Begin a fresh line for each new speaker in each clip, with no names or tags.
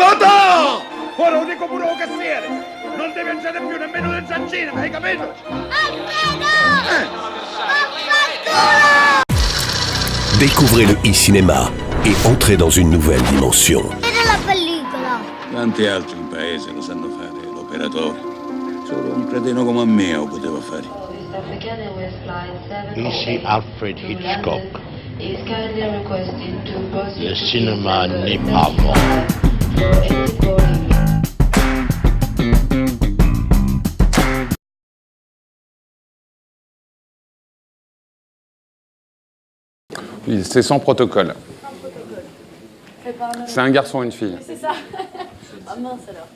Cotò! Ora un dico pure un cassiere! Non devi mangiare più nemmeno dentro al cinema, hai capito?
Découvrez le e-cinéma et entrez dans une nouvelle dimension.
Era la pellicola.
Tanti altri in paese lo sanno fare, l'operatore. Solo un cretino come me lo poteva fare.
Ici Alfred Hitchcock. Le cinéma n'est pas mort.
C'est sans protocole. C'est un garçon et une fille.
C'est ça. Ah mince alors.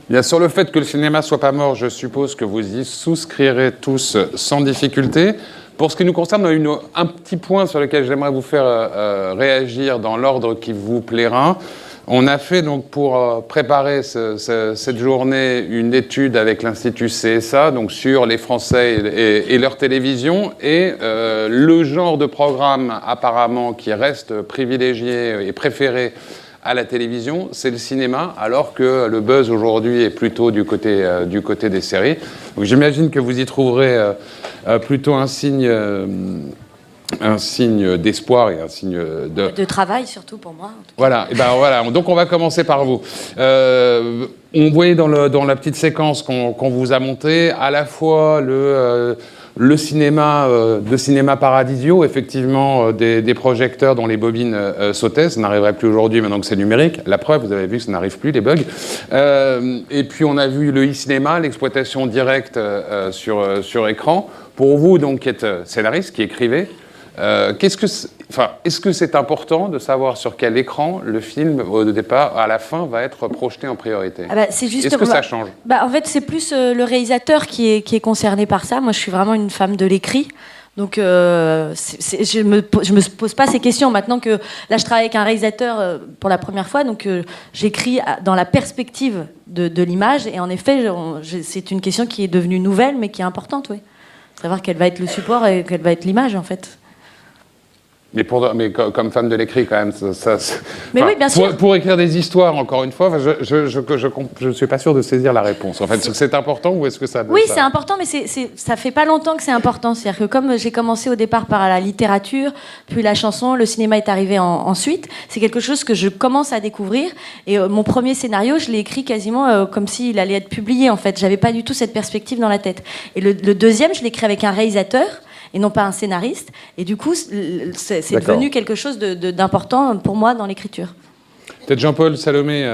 Bien, sur le fait que le cinéma soit pas mort, je suppose que vous y souscrirez tous sans difficulté. Pour ce qui nous concerne, il y a un petit point sur lequel j'aimerais vous faire réagir dans l'ordre qui vous plaira. On a fait donc pour préparer cette journée une étude avec l'Institut CSA donc sur les Français et leur télévision et le genre de programme apparemment qui reste privilégié et préféré à la télévision, c'est le cinéma, alors que le buzz aujourd'hui est plutôt du côté des séries. Donc j'imagine que vous y trouverez plutôt un signe d'espoir et un signe
de travail surtout pour moi.
Voilà, et ben voilà. Donc on va commencer par vous. On voyait dans la petite séquence qu'on vous a montée à la fois le cinéma paradisio, effectivement des projecteurs dont les bobines sautaient. Ça n'arriverait plus aujourd'hui maintenant que c'est numérique. La preuve, vous avez vu que ça n'arrive plus, les bugs. Et puis on a vu le e-cinéma, l'exploitation directe sur écran. Pour vous, donc, qui êtes scénariste, qui écrivez, est-ce que c'est important de savoir sur quel écran le film, au départ, à la fin, va être projeté en priorité? Est-ce que ça change?
En fait, c'est plus le réalisateur qui est concerné par ça. Moi, je suis vraiment une femme de l'écrit. Donc, je me pose pas ces questions. Maintenant que là, je travaille avec un réalisateur pour la première fois, donc j'écris dans la perspective de l'image. Et en effet, c'est une question qui est devenue nouvelle, mais qui est importante, oui. Savoir quel va être le support et quelle va être l'image, en fait.
Mais comme femme de l'écrit, quand même,
mais oui, bien sûr.
Pour écrire des histoires, encore une fois, je ne suis pas sûr de saisir la réponse. En fait, est-ce que c'est important ou est-ce que ça...
Oui, c'est important, mais ça fait pas longtemps que c'est important. C'est-à-dire que comme j'ai commencé au départ par la littérature, puis la chanson, le cinéma est arrivé ensuite, c'est quelque chose que je commence à découvrir. Et mon premier scénario, je l'ai écrit quasiment comme s'il allait être publié, en fait. J'avais pas du tout cette perspective dans la tête. Et le deuxième, je l'ai écrit avec un réalisateur, et non pas un scénariste. Et du coup, c'est devenu quelque chose d'important pour moi dans l'écriture.
Peut-être Jean-Paul Salomé,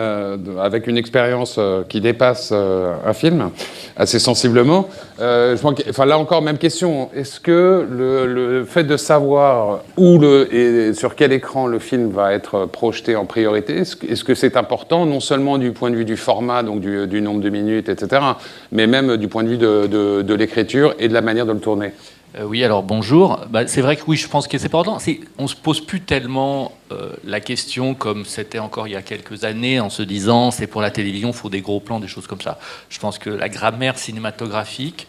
avec une expérience qui dépasse un film, assez sensiblement. Là encore, même question. Est-ce que le fait de savoir où et sur quel écran le film va être projeté en priorité, est-ce que c'est important, non seulement du point de vue du format, donc du nombre de minutes, etc., mais même du point de vue de l'écriture et de la manière de le tourner?
Oui, alors bonjour. C'est vrai que oui, je pense que c'est important. On ne se pose plus tellement la question comme c'était encore il y a quelques années en se disant c'est pour la télévision, il faut des gros plans, des choses comme ça. Je pense que la grammaire cinématographique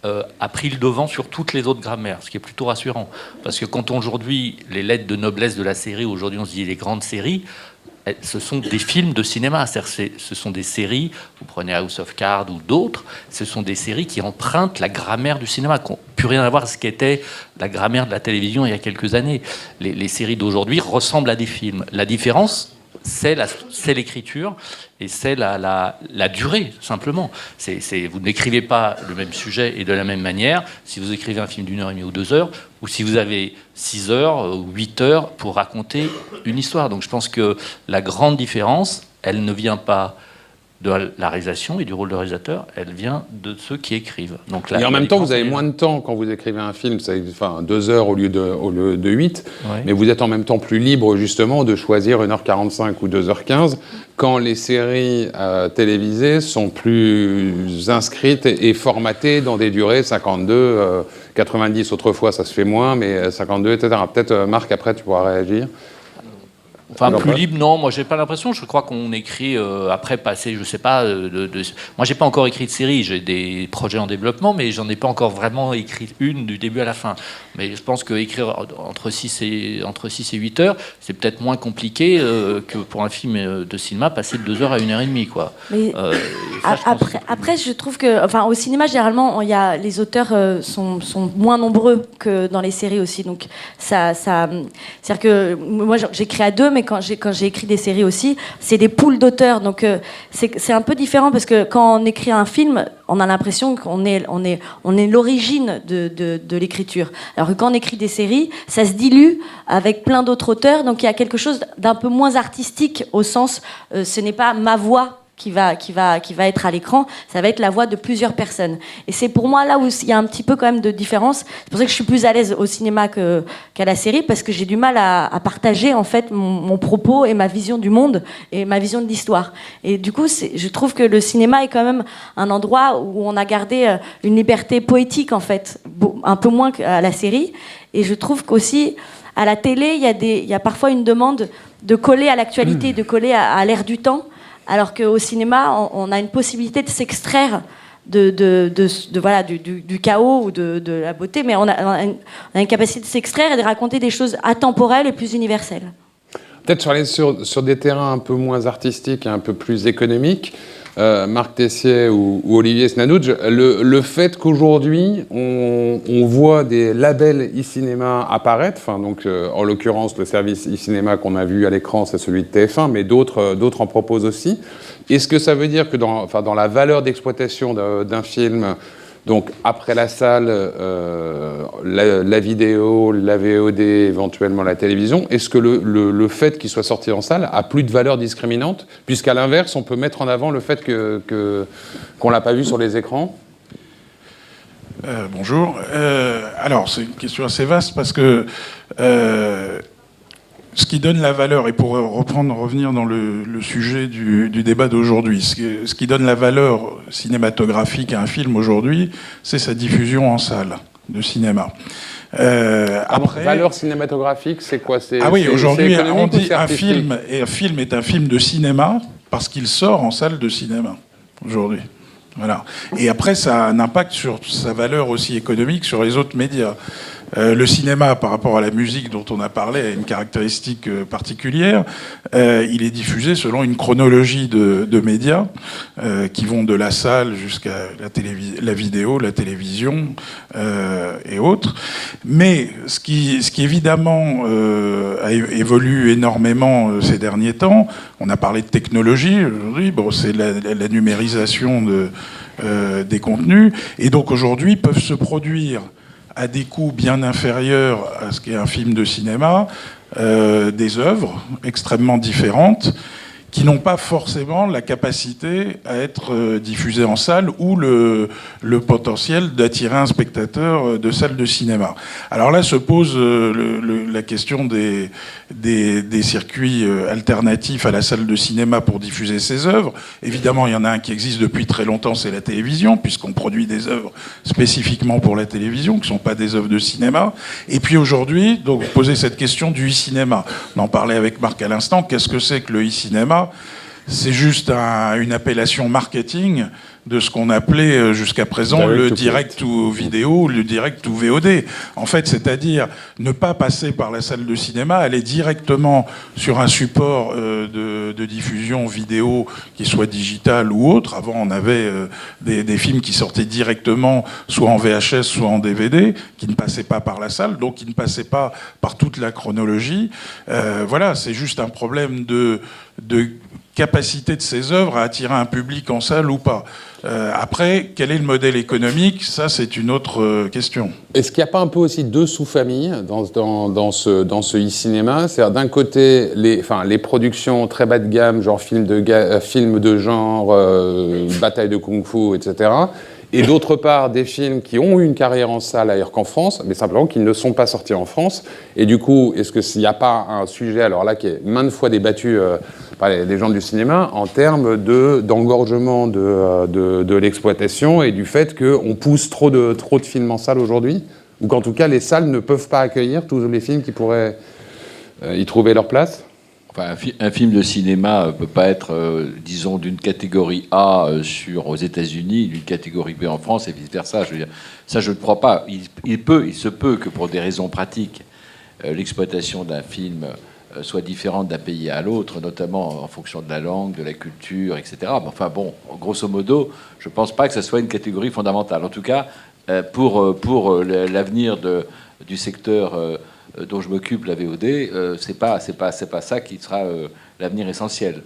a pris le devant sur toutes les autres grammaires, ce qui est plutôt rassurant. Parce que quand aujourd'hui, les lettres de noblesse de la série, aujourd'hui on se dit les grandes séries, ce sont des films de cinéma, ce sont des séries, vous prenez House of Cards ou d'autres, ce sont des séries qui empruntent la grammaire du cinéma, qui n'ont plus rien à voir avec ce qu'était la grammaire de la télévision il y a quelques années. Les séries d'aujourd'hui ressemblent à des films. La différence, c'est l'écriture et c'est la durée, simplement. Vous n'écrivez pas le même sujet et de la même manière si vous écrivez un film d'1h30 ou 2 heures ou si vous avez 6 heures ou 8 heures pour raconter une histoire. Donc je pense que la grande différence, elle ne vient pas de la réalisation et du rôle de réalisateur, elle vient de ceux qui écrivent. Donc
et en même temps, vous avez moins de temps quand vous écrivez un film, 2 heures au lieu de 8, ouais. Mais vous êtes en même temps plus libre justement de choisir 1h45 ou 2h15 quand les séries télévisées sont plus inscrites et formatées dans des durées 52, 90 autrefois, ça se fait moins, mais 52, etc. Peut-être Marc, après tu pourras réagir.
Enfin,
Alors,
plus
pas.
libre, non, moi j'ai pas l'impression. Je crois qu'on écrit après passer, je sais pas. Moi j'ai pas encore écrit de série, j'ai des projets en développement, mais j'en ai pas encore vraiment écrit une du début à la fin. Mais je pense qu'écrire entre 6 et 8 heures, c'est peut-être moins compliqué que pour un film de cinéma, passer de 2 heures à 1h30, quoi.
Mais
Ça, je pense que-
après, je trouve que, enfin, au cinéma, généralement, les auteurs sont moins nombreux que dans les séries aussi. Donc, c'est-à-dire que moi, j'écris à 2, mais quand j'ai écrit des séries aussi, c'est des poules d'auteurs. Donc, c'est un peu différent parce que quand on écrit un film, on a l'impression qu'on est l'origine de l'écriture. Alors que quand on écrit des séries, ça se dilue avec plein d'autres auteurs. Donc, il y a quelque chose d'un peu moins artistique au sens, ce n'est pas ma voix qui va être à l'écran, ça va être la voix de plusieurs personnes. Et c'est pour moi là où il y a un petit peu quand même de différence. C'est pour ça que je suis plus à l'aise au cinéma qu'à la série, parce que j'ai du mal à partager en fait mon propos et ma vision du monde et ma vision de l'histoire. Et du coup, je trouve que le cinéma est quand même un endroit où on a gardé une liberté poétique en fait, un peu moins qu'à la série. Et je trouve qu'aussi à la télé, il y a parfois une demande de coller à l'actualité, de coller à l'air du temps. Alors qu'au cinéma, on a une possibilité de s'extraire voilà, du chaos ou de la beauté, mais on a une capacité de s'extraire et de raconter des choses atemporelles et plus universelles.
Peut-être sur des terrains un peu moins artistiques et un peu plus économiques, Marc Tessier ou Olivier Snadouj, le fait qu'aujourd'hui on voit des labels e-cinéma apparaître, donc en l'occurrence le service e-cinéma qu'on a vu à l'écran c'est celui de TF1, mais d'autres en proposent aussi. Est-ce que ça veut dire que dans la valeur d'exploitation d'un film, donc après la salle, la vidéo, la VOD, éventuellement la télévision, est-ce que le fait qu'il soit sorti en salle a plus de valeur discriminante, puisqu'à l'inverse, on peut mettre en avant le fait qu'on l'a pas vu sur les écrans?
Bonjour. Alors, c'est une question assez vaste parce que ce qui donne la valeur, et pour revenir dans le sujet du débat d'aujourd'hui, ce qui donne la valeur cinématographique à un film aujourd'hui, c'est sa diffusion en salle de cinéma. Après,
valeur cinématographique, c'est quoi?
Ah oui, aujourd'hui, on dit un
film
film est un film de cinéma parce qu'il sort en salle de cinéma, aujourd'hui. Voilà. Et après, ça a un impact sur sa valeur aussi économique sur les autres médias. Le cinéma, par rapport à la musique dont on a parlé, a une caractéristique particulière. Il est diffusé selon une chronologie de médias qui vont de la salle jusqu'à la vidéo, la télévision et autres. Mais ce qui évidemment a évolué énormément ces derniers temps, on a parlé de technologie aujourd'hui, c'est la numérisation des contenus. Et donc aujourd'hui peuvent se produire à des coûts bien inférieurs à ce qu'est un film de cinéma, des œuvres extrêmement différentes qui n'ont pas forcément la capacité à être diffusées en salle ou le potentiel d'attirer un spectateur de salle de cinéma. Alors là se pose la question des circuits alternatifs à la salle de cinéma pour diffuser ces œuvres. Évidemment, il y en a un qui existe depuis très longtemps, c'est la télévision, puisqu'on produit des œuvres spécifiquement pour la télévision, qui ne sont pas des œuvres de cinéma. Et puis aujourd'hui, donc, vous posez cette question du e-cinéma. On en parlait avec Marc à l'instant. Qu'est-ce que c'est que le e-cinéma ? C'est juste une appellation marketing de ce qu'on appelait jusqu'à présent le direct to vidéo, le direct to VOD. En fait, c'est-à-dire ne pas passer par la salle de cinéma, aller directement sur un support de diffusion vidéo qui soit digital ou autre. Avant, on avait des films qui sortaient directement, soit en VHS, soit en DVD, qui ne passaient pas par la salle, donc qui ne passaient pas par toute la chronologie. Voilà, c'est juste un problème de capacité de ces œuvres à attirer un public en salle ou pas. Après, quel est le modèle économique ? Ça, c'est une autre question.
Est-ce qu'il n'y a pas un peu aussi deux sous-familles dans ce e-cinéma ? C'est-à-dire d'un côté, les productions très bas de gamme, genre films de genre, bataille de kung-fu, etc. Et d'autre part, des films qui ont eu une carrière en salle ailleurs qu'en France, mais simplement qui ne sont pas sortis en France. Et du coup, est-ce qu'il n'y a pas un sujet, alors là, qui est maintes fois débattu par les gens du cinéma, en termes d'engorgement de l'exploitation et du fait qu'on pousse trop de films en salle aujourd'hui, ou qu'en tout cas, les salles ne peuvent pas accueillir tous les films qui pourraient y trouver leur place ?
Enfin, un film de cinéma ne peut pas être, disons, d'une catégorie A aux États-Unis, d'une catégorie B en France et vice-versa. Je veux dire, ça, je ne crois pas. Il se peut que pour des raisons pratiques, l'exploitation d'un film soit différente d'un pays à l'autre, notamment en fonction de la langue, de la culture, etc. Mais enfin bon, grosso modo, je ne pense pas que ça soit une catégorie fondamentale. En tout cas, pour l'avenir du secteur dont je m'occupe, la VOD, c'est pas ça qui sera l'avenir essentiel.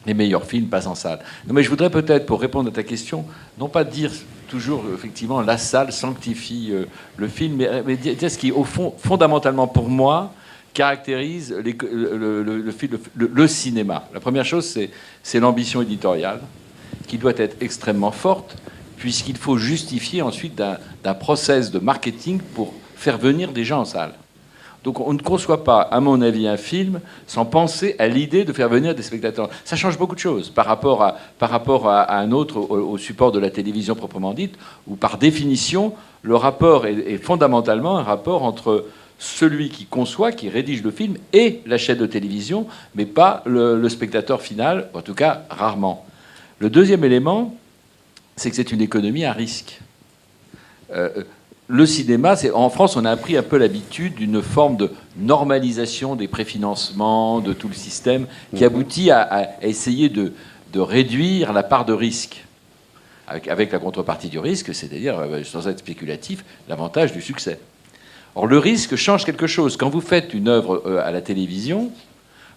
Les meilleurs films passent en salle. Non, mais je voudrais peut-être, pour répondre à ta question, non pas dire toujours effectivement la salle sanctifie le film, mais dire ce qui, au fond, fondamentalement pour moi, caractérise le cinéma. La première chose, c'est l'ambition éditoriale, qui doit être extrêmement forte, puisqu'il faut justifier ensuite d'un process de marketing pour faire venir des gens en salle. Donc on ne conçoit pas, à mon avis, un film sans penser à l'idée de faire venir des spectateurs. Ça change beaucoup de choses par rapport à un autre, au support de la télévision proprement dite, où par définition, le rapport est fondamentalement un rapport entre celui qui conçoit, qui rédige le film, et la chaîne de télévision, mais pas le spectateur final, en tout cas rarement. Le deuxième élément, c'est que c'est une économie à risque. Le cinéma, en France, on a appris un peu l'habitude d'une forme de normalisation des préfinancements, de tout le système, qui aboutit à essayer de réduire la part de risque, avec la contrepartie du risque, c'est-à-dire, sans être spéculatif, l'avantage du succès. Or, le risque change quelque chose. Quand vous faites une œuvre à la télévision,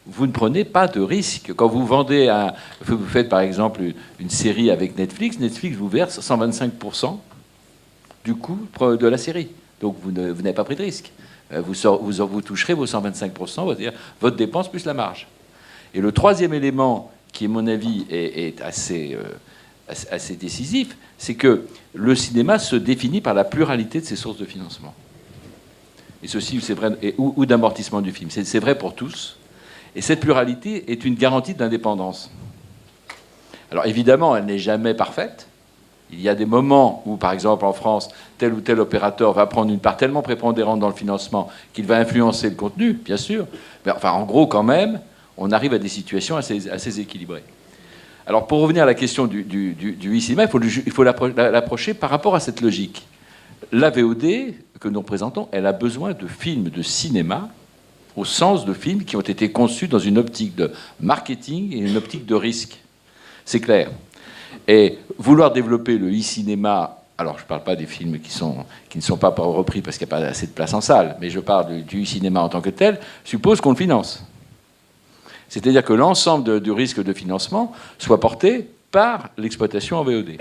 vous ne prenez pas de risque. Quand vous vous faites par exemple une série avec Netflix vous verse 125% du coût de la série. Donc vous n'avez pas pris de risque. Vous toucherez vos 125%, c'est-à-dire votre dépense plus la marge. Et le troisième élément, qui à mon avis est assez décisif, c'est que le cinéma se définit par la pluralité de ses sources de financement. Et ceci, c'est vrai, ou d'amortissement du film. C'est vrai pour tous. Et cette pluralité est une garantie d'indépendance. Alors évidemment, elle n'est jamais parfaite. Il y a des moments où, par exemple, en France, tel ou tel opérateur va prendre une part tellement prépondérante dans le financement qu'il va influencer le contenu, bien sûr. Mais enfin, en gros, quand même, on arrive à des situations assez équilibrées. Alors, pour revenir à la question du e-cinéma, il faut l'approcher par rapport à cette logique. La VOD que nous représentons, elle a besoin de films de cinéma au sens de films qui ont été conçus dans une optique de marketing et une optique de risque. C'est clair. Et vouloir développer le e-cinéma, alors je ne parle pas des films qui ne sont pas repris parce qu'il n'y a pas assez de place en salle, mais je parle du e-cinéma en tant que tel, suppose qu'on le finance. C'est-à-dire que l'ensemble du risque de financement soit porté par l'exploitation en VOD.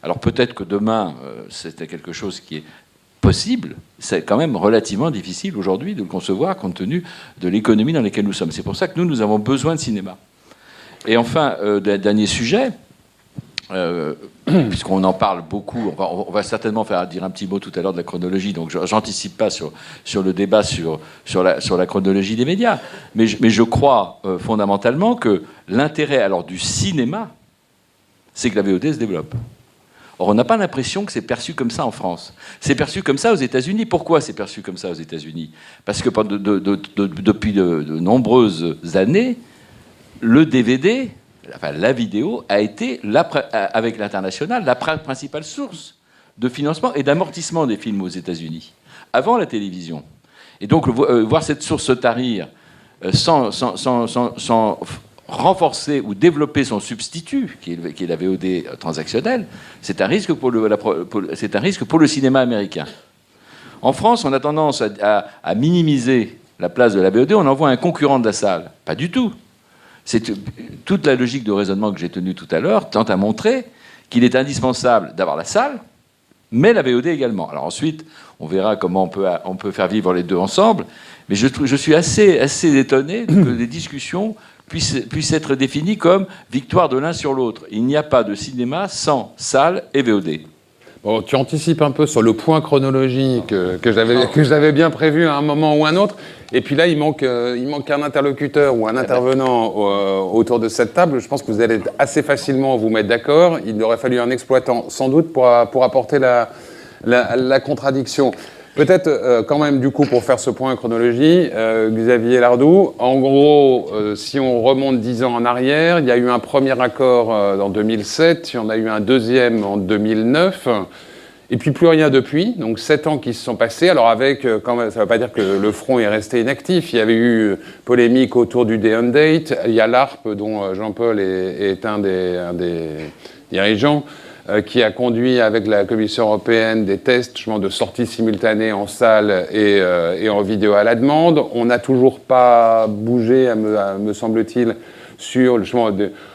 Alors peut-être que demain, c'était quelque chose qui est possible, c'est quand même relativement difficile aujourd'hui de le concevoir compte tenu de l'économie dans laquelle nous sommes. C'est pour ça que nous avons besoin de cinéma. Et enfin, dernier sujet, puisqu'on en parle beaucoup, on va certainement dire un petit mot tout à l'heure de la chronologie, donc j'anticipe pas sur le débat sur la chronologie des médias, mais je crois fondamentalement que l'intérêt alors du cinéma, c'est que la VOD se développe. Or, on n'a pas l'impression que c'est perçu comme ça en France. C'est perçu comme ça aux États-Unis. Pourquoi c'est perçu comme ça aux États-Unis ? Parce que depuis de nombreuses années, le DVD, enfin la vidéo, a été, avec l'international, la principale source de financement et d'amortissement des films aux États-Unis, avant la télévision. Et donc, voir cette source se tarir sans renforcer ou développer son substitut, qui est la VOD transactionnelle, c'est un risque pour le cinéma américain. En France, on a tendance à minimiser la place de la VOD, on envoie un concurrent de la salle. Pas du tout. C'est toute la logique de raisonnement que j'ai tenue tout à l'heure tente à montrer qu'il est indispensable d'avoir la salle, mais la VOD également. Alors ensuite, on verra comment on peut faire vivre les deux ensemble, mais je suis assez étonné que les discussions puissent être définies comme victoire de l'un sur l'autre. Il n'y a pas de cinéma sans salle et VOD.
Bon, tu anticipes un peu sur le point chronologique que j'avais bien prévu à un moment ou un autre. Et puis là, il manque un interlocuteur ou un intervenant autour de cette table. Je pense que vous allez assez facilement vous mettre d'accord. Il aurait fallu un exploitant, sans doute, pour apporter la contradiction. Peut-être quand même, du coup, pour faire ce point en chronologie, Xavier Lardou, en gros, si on remonte 10 ans en arrière, il y a eu un premier accord en 2007, il y en a eu un deuxième en 2009, et puis plus rien depuis, donc 7 ans qui se sont passés. Alors avec, quand même, ça ne veut pas dire que le front est resté inactif, il y avait eu polémique autour du Day on Date, il y a l'ARP dont Jean-Paul est un des dirigeants, qui a conduit avec la Commission européenne des tests justement, de sortie simultanée en salle et en vidéo à la demande. On n'a toujours pas bougé, me semble-t-il, sur justement,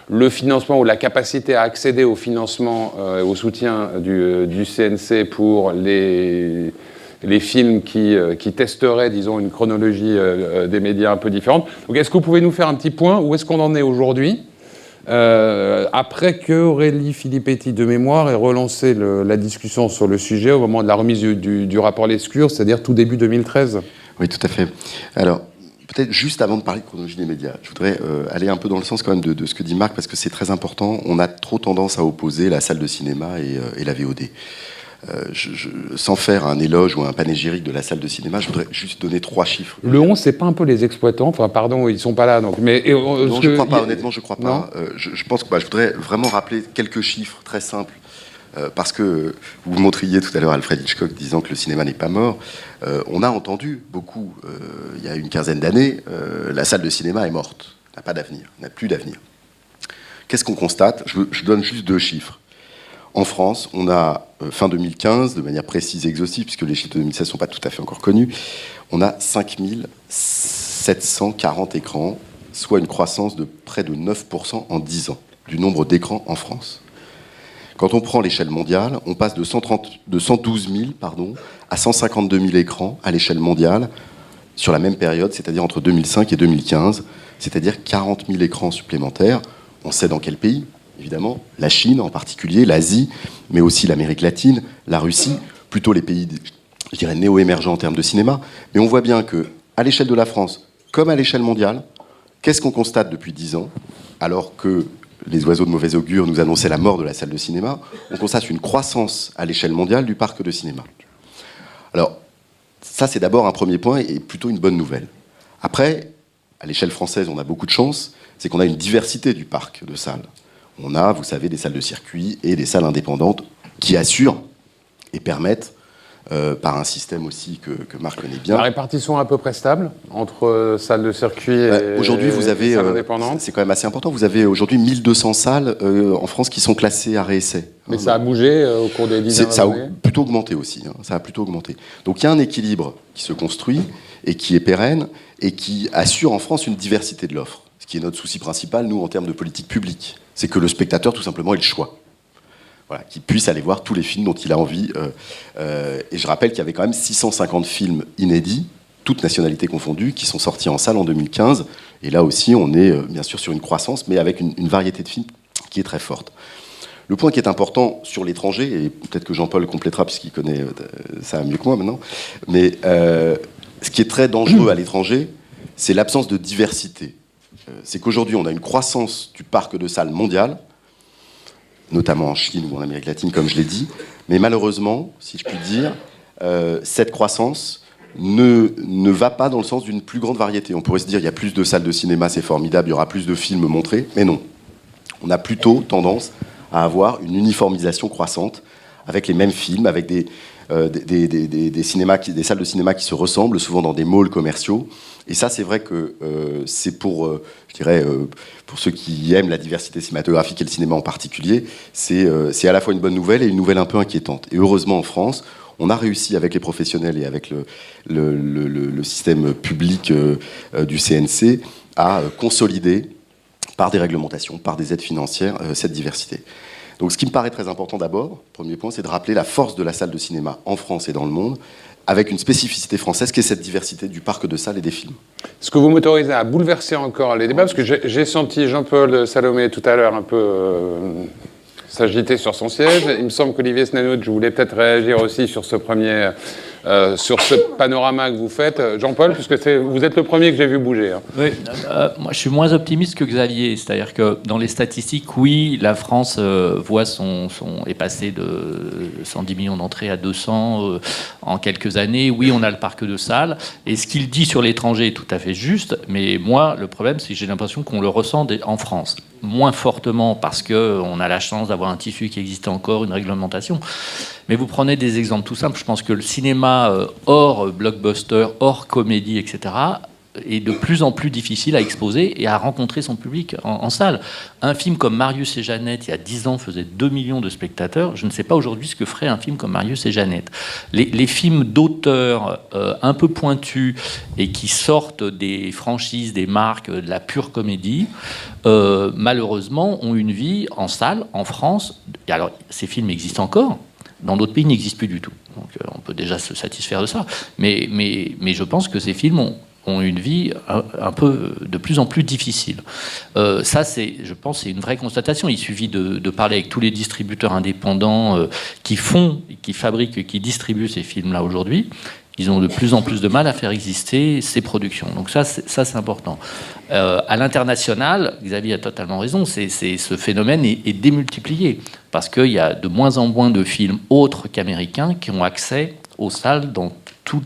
le financement ou la capacité à accéder au financement, au soutien du CNC pour les films qui testeraient, disons, une chronologie des médias un peu différente. Donc, est-ce que vous pouvez nous faire un petit point? Où est-ce qu'on en est aujourd'hui? Après que Aurélie Filippetti de mémoire ait relancé la discussion sur le sujet au moment de la remise du rapport Lescure, c'est-à-dire tout début 2013.
Oui, tout à fait. Alors, peut-être juste avant de parler de chronologie des médias, je voudrais aller un peu dans le sens quand même de ce que dit Marc, parce que c'est très important. On a trop tendance à opposer la salle de cinéma et la VOD. Sans faire un éloge ou un panégyrique de la salle de cinéma, je voudrais juste donner 3 chiffres.
Le 11, c'est pas un peu les exploitants? Enfin, pardon, ils sont pas là. Donc, mais,
non, je ne crois pas, honnêtement, je ne crois pas. Je pense que je voudrais vraiment rappeler quelques chiffres très simples. Parce que vous montriez tout à l'heure Alfred Hitchcock disant que le cinéma n'est pas mort. On a entendu beaucoup, il y a une quinzaine d'années, la salle de cinéma est morte, n'a pas d'avenir, n'a plus d'avenir. Qu'est-ce qu'on constate? Je donne juste 2 chiffres. En France, on a, fin 2015, de manière précise et exhaustive, puisque les chiffres de 2016 ne sont pas tout à fait encore connus, on a 5740 écrans, soit une croissance de près de 9% en 10 ans, du nombre d'écrans en France. Quand on prend l'échelle mondiale, on passe de 112 000 à 152 000 écrans à l'échelle mondiale sur la même période, c'est-à-dire entre 2005 et 2015, c'est-à-dire 40 000 écrans supplémentaires. On sait dans quel pays? Évidemment, la Chine en particulier, l'Asie, mais aussi l'Amérique latine, la Russie, plutôt les pays, je dirais, néo-émergents en termes de cinéma. Mais on voit bien qu'à l'échelle de la France, comme à l'échelle mondiale, qu'est-ce qu'on constate depuis 10 ans, alors que les oiseaux de mauvais augure nous annonçaient la mort de la salle de cinéma? On constate une croissance à l'échelle mondiale du parc de cinéma. Alors, ça c'est d'abord un premier point et plutôt une bonne nouvelle. Après, à l'échelle française, on a beaucoup de chance, c'est qu'on a une diversité du parc de salles. On a, vous savez, des salles de circuit et des salles indépendantes qui assurent et permettent, par un système aussi que Marc connaît bien.
La répartition est à peu près stable entre salles de circuit et
aujourd'hui, vous avez,
salles indépendantes.
C'est quand même assez important, vous avez aujourd'hui 1200 salles en France qui sont classées arrêt essai.
Mais ça a bougé au cours des 10 dernières années.
Ça a plutôt augmenté aussi, ça a plutôt augmenté. Donc il y a un équilibre qui se construit et qui est pérenne et qui assure en France une diversité de l'offre. Ce qui est notre souci principal, nous, en termes de politique publique. C'est que le spectateur, tout simplement, ait le choix. Voilà, qu'il puisse aller voir tous les films dont il a envie. Et je rappelle qu'il y avait quand même 650 films inédits, toutes nationalités confondues, qui sont sortis en salle en 2015. Et là aussi, on est bien sûr sur une croissance, mais avec une variété de films qui est très forte. Le point qui est important sur l'étranger, et peut-être que Jean-Paul complétera puisqu'il connaît ça mieux que moi maintenant, mais ce qui est très dangereux à l'étranger, c'est l'absence de diversité. C'est qu'aujourd'hui, on a une croissance du parc de salles mondial, notamment en Chine ou en Amérique latine, comme je l'ai dit. Mais malheureusement, si je puis dire, cette croissance ne va pas dans le sens d'une plus grande variété. On pourrait se dire, il y a plus de salles de cinéma, c'est formidable, il y aura plus de films montrés, mais non. On a plutôt tendance à avoir une uniformisation croissante, avec les mêmes films, avec des salles de cinéma qui se ressemblent, souvent dans des malls commerciaux. Et ça, c'est vrai que c'est pour ceux qui aiment la diversité cinématographique et le cinéma en particulier, c'est à la fois une bonne nouvelle et une nouvelle un peu inquiétante. Et heureusement, en France, on a réussi avec les professionnels et avec le système public du CNC à consolider, par des réglementations, par des aides financières, cette diversité. Donc ce qui me paraît très important d'abord, premier point, c'est de rappeler la force de la salle de cinéma en France et dans le monde, avec une spécificité française qui est cette diversité du parc de salles et des films.
Est-ce que vous m'autorisez à bouleverser encore les débats? Parce que j'ai senti Jean-Paul Salomé tout à l'heure un peu s'agiter sur son siège. Il me semble qu'Olivier Snanout, je voulais peut-être réagir aussi sur ce premier sur ce panorama que vous faites. Jean-Paul, puisque vous êtes le premier que j'ai vu bouger. Hein.
Oui, moi je suis moins optimiste que Xavier, c'est-à-dire que dans les statistiques, oui, la France est passée de 110 millions d'entrées à 200 en quelques années. Oui, on a le parc de salles, et ce qu'il dit sur l'étranger est tout à fait juste, mais moi, le problème, c'est que j'ai l'impression qu'on le ressent en France. Moins fortement parce qu'on a la chance d'avoir un tissu qui existe encore, une réglementation. Mais vous prenez des exemples tout simples. Je pense que le cinéma hors blockbuster, hors comédie, etc., est de plus en plus difficile à exposer et à rencontrer son public en salle. Un film comme Marius et Jeannette, il y a 10 ans, faisait 2 millions de spectateurs. Je ne sais pas aujourd'hui ce que ferait un film comme Marius et Jeannette. Les films d'auteurs un peu pointus et qui sortent des franchises, des marques, de la pure comédie, malheureusement, ont une vie en salle, en France. Et alors, ces films existent encore. Dans d'autres pays, ils n'existent plus du tout. Donc, on peut déjà se satisfaire de ça. Mais je pense que ces films ont une vie un peu de plus en plus difficile. Ça, je pense, c'est une vraie constatation. Il suffit de parler avec tous les distributeurs indépendants qui fabriquent, qui distribuent ces films-là aujourd'hui. Ils ont de plus en plus de mal à faire exister ces productions. Donc ça, c'est important. À l'international, Xavier a totalement raison, ce phénomène est démultiplié, parce qu'il y a de moins en moins de films autres qu'américains qui ont accès aux salles dans tous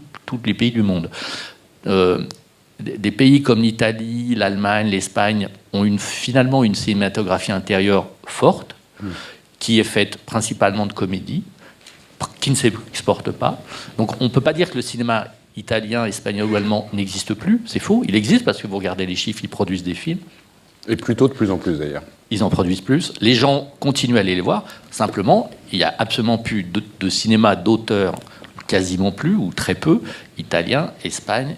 les pays du monde. Des pays comme l'Italie, l'Allemagne, l'Espagne ont finalement une cinématographie intérieure forte, qui est faite principalement de comédie, qui ne s'exporte pas. Donc on ne peut pas dire que le cinéma italien, espagnol ou allemand n'existe plus. C'est faux. Il existe parce que vous regardez les chiffres, ils produisent des films.
Et plutôt de plus en plus d'ailleurs.
Ils en produisent plus. Les gens continuent à aller les voir. Simplement, il n'y a absolument plus de cinéma d'auteur, quasiment plus ou très peu, italien, Espagne,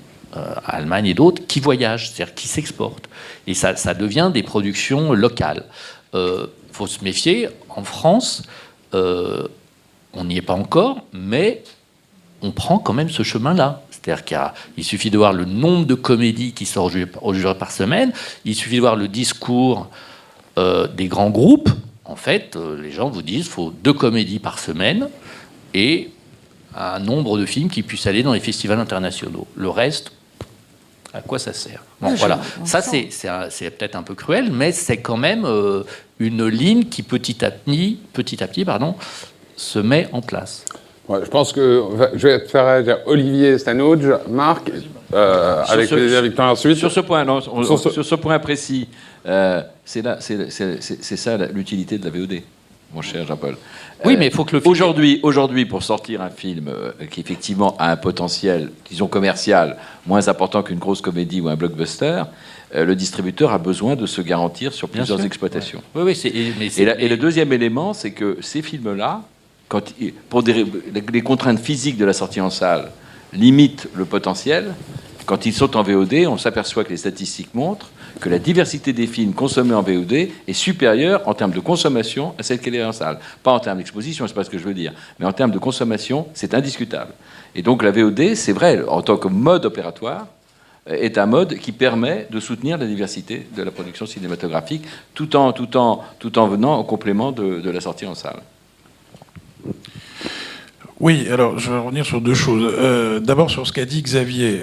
Allemagne et d'autres, qui voyagent, c'est-à-dire qui s'exportent. Et ça devient des productions locales. Faut se méfier. En France, on n'y est pas encore, mais on prend quand même ce chemin-là. C'est-à-dire qu'il suffit de voir le nombre de comédies qui sortent au jour par semaine, il suffit de voir le discours des grands groupes. En fait, les gens vous disent qu'il faut 2 comédies par semaine et un nombre de films qui puissent aller dans les festivals internationaux. Le reste, à quoi ça sert? Bon, voilà. Ça, c'est peut-être un peu cruel, mais c'est quand même une ligne qui petit à petit, se met en place.
Ouais, je pense que je vais faire réagir Olivier Stanouge, Marc, avec plaisir Victor ensuite.
Sur ce point, non, sur ce point précis, c'est ça l'utilité de la VOD, mon cher Jean-Paul.
Oui, mais il faut que le
film... Aujourd'hui, pour sortir un film qui effectivement a un potentiel, disons commercial, moins important qu'une grosse comédie ou un blockbuster, le distributeur a besoin de se garantir sur plusieurs exploitations.
Ouais. Oui,
et le deuxième élément, c'est que ces films-là, pour les contraintes physiques de la sortie en salle, limitent le potentiel. Quand ils sont en VOD, on s'aperçoit que les statistiques montrent que la diversité des films consommés en VOD est supérieure en termes de consommation à celle qu'elle est en salle. Pas en termes d'exposition, c'est pas ce que je veux dire, mais en termes de consommation, c'est indiscutable. Et donc la VOD, c'est vrai, en tant que mode opératoire, est un mode qui permet de soutenir la diversité de la production cinématographique, tout en venant au complément de la sortie en salle.
Oui, alors je vais revenir sur 2 choses. D'abord sur ce qu'a dit Xavier,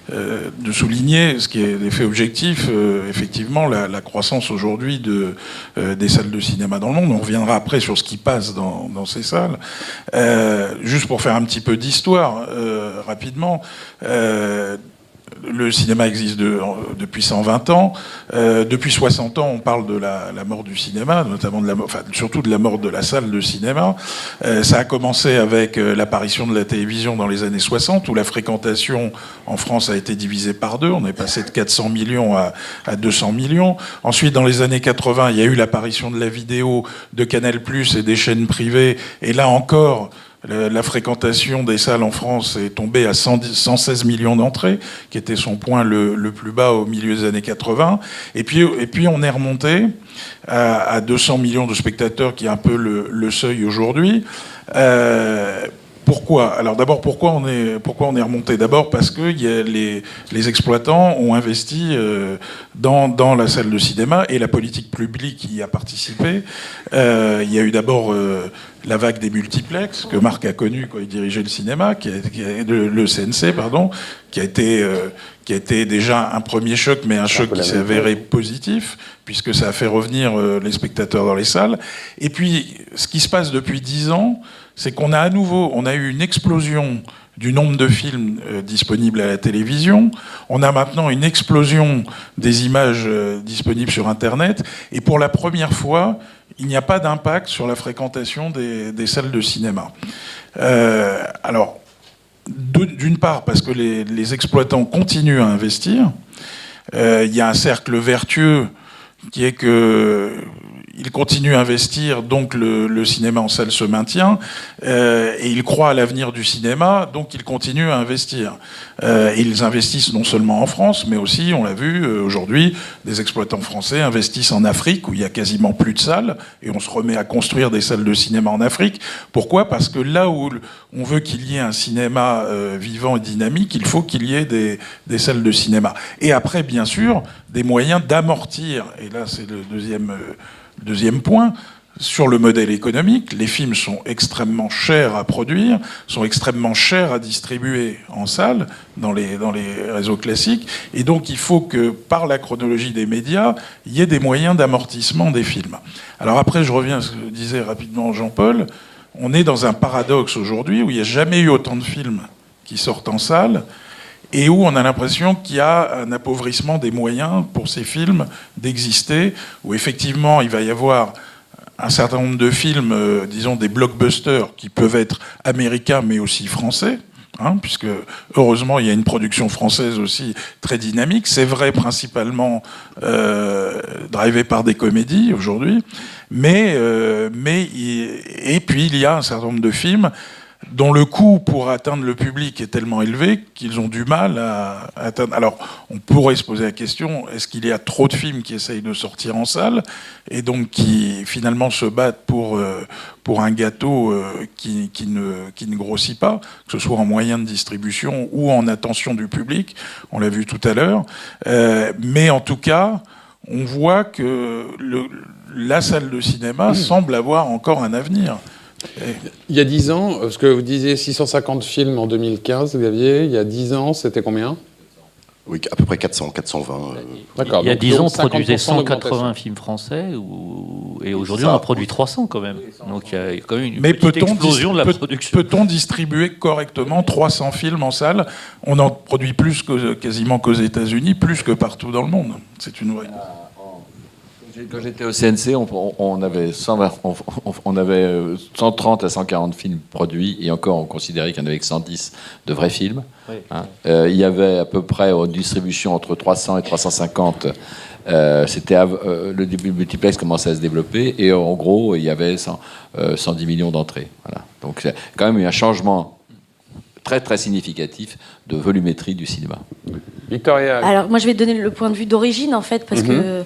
de souligner ce qui est l'effet objectif, effectivement, la croissance aujourd'hui des salles de cinéma dans le monde. On reviendra après sur ce qui passe dans ces salles. Juste pour faire un petit peu d'histoire, rapidement. Le cinéma existe depuis 120 ans. Depuis 60 ans, on parle de la mort du cinéma, notamment surtout de la mort de la salle de cinéma. Ça a commencé avec l'apparition de la télévision dans les années 60, où la fréquentation en France a été divisée par 2. On est passé de 400 millions à 200 millions. Ensuite, dans les années 80, il y a eu l'apparition de la vidéo, de Canal+, et des chaînes privées. Et là encore, la fréquentation des salles en France est tombée à 116 millions d'entrées, qui était son point le plus bas au milieu des années 80. Et puis on est remonté à 200 millions de spectateurs, qui est un peu le seuil aujourd'hui. Pourquoi ? Alors d'abord, pourquoi on est remonté ? D'abord parce que les exploitants ont investi dans la salle de cinéma et la politique publique y a participé. Il y a eu d'abord la vague des multiplexes que Marc a connue quand il dirigeait le cinéma, le CNC, pardon, qui a été déjà un premier choc, mais un choc qui s'est avéré positif, puisque ça a fait revenir les spectateurs dans les salles. Et puis, ce qui se passe depuis 10 ans, c'est qu'on a eu une explosion du nombre de films disponibles à la télévision. On a maintenant une explosion des images disponibles sur Internet. Et pour la première fois, il n'y a pas d'impact sur la fréquentation des salles de cinéma. Alors, d'une part, parce que les exploitants continuent à investir. Il y a un cercle vertueux qui est que ils continuent à investir, donc le cinéma en salle se maintient, et ils croient à l'avenir du cinéma, donc ils continuent à investir. Ils investissent non seulement en France, mais aussi, on l'a vu aujourd'hui, des exploitants français investissent en Afrique, où il y a quasiment plus de salles, et on se remet à construire des salles de cinéma en Afrique. Pourquoi ? Parce que là où on veut qu'il y ait un cinéma vivant et dynamique, il faut qu'il y ait des salles de cinéma. Et après, bien sûr, des moyens d'amortir, et là c'est le deuxième point, sur le modèle économique. Les films sont extrêmement chers à produire, sont extrêmement chers à distribuer en salle, dans les réseaux classiques, et donc il faut que, par la chronologie des médias, il y ait des moyens d'amortissement des films. Alors après, je reviens à ce que disait rapidement Jean-Paul, on est dans un paradoxe aujourd'hui où il n'y a jamais eu autant de films qui sortent en salle, et où on a l'impression qu'il y a un appauvrissement des moyens pour ces films d'exister, où effectivement il va y avoir un certain nombre de films, disons des blockbusters, qui peuvent être américains mais aussi français, puisque heureusement il y a une production française aussi très dynamique. C'est vrai principalement drivé par des comédies aujourd'hui, et puis il y a un certain nombre de films dont le coût pour atteindre le public est tellement élevé qu'ils ont du mal à atteindre. Alors, on pourrait se poser la question, est-ce qu'il y a trop de films qui essayent de sortir en salle et donc qui finalement se battent pour un gâteau qui ne grossit pas, que ce soit en moyens de distribution ou en attention du public, on l'a vu tout à l'heure. Mais en tout cas, on voit que la salle de cinéma semble avoir encore un avenir.
Il y a 10 ans, parce que vous disiez 650 films en 2015, Xavier, il y a 10 ans, c'était combien ?
Oui, à peu près 400, 420.
D'accord.
Il y a 10 ans, on
50%
produisait 180
d'augmentation.
films français, et aujourd'hui, on en produit 300 quand même. Donc il y a quand même une
Mais
petite explosion de la production.
Peut-on distribuer correctement 300 films en salle ? On en produit plus quasiment qu'aux États-Unis, plus que partout dans le monde. C'est une vraie.
Quand j'étais au CNC, on avait 130 à 140 films produits, et encore on considérait qu'il y en avait que 110 de vrais films. Oui. Il y avait à peu près en distribution entre 300 et 350. C'était le début du multiplex commençait à se développer, et en gros il y avait 110 millions d'entrées. Voilà. Donc c'est quand même eu un changement très très significatif de volumétrie du cinéma.
Victoria.
Alors moi je vais donner le point de vue d'origine en fait, parce que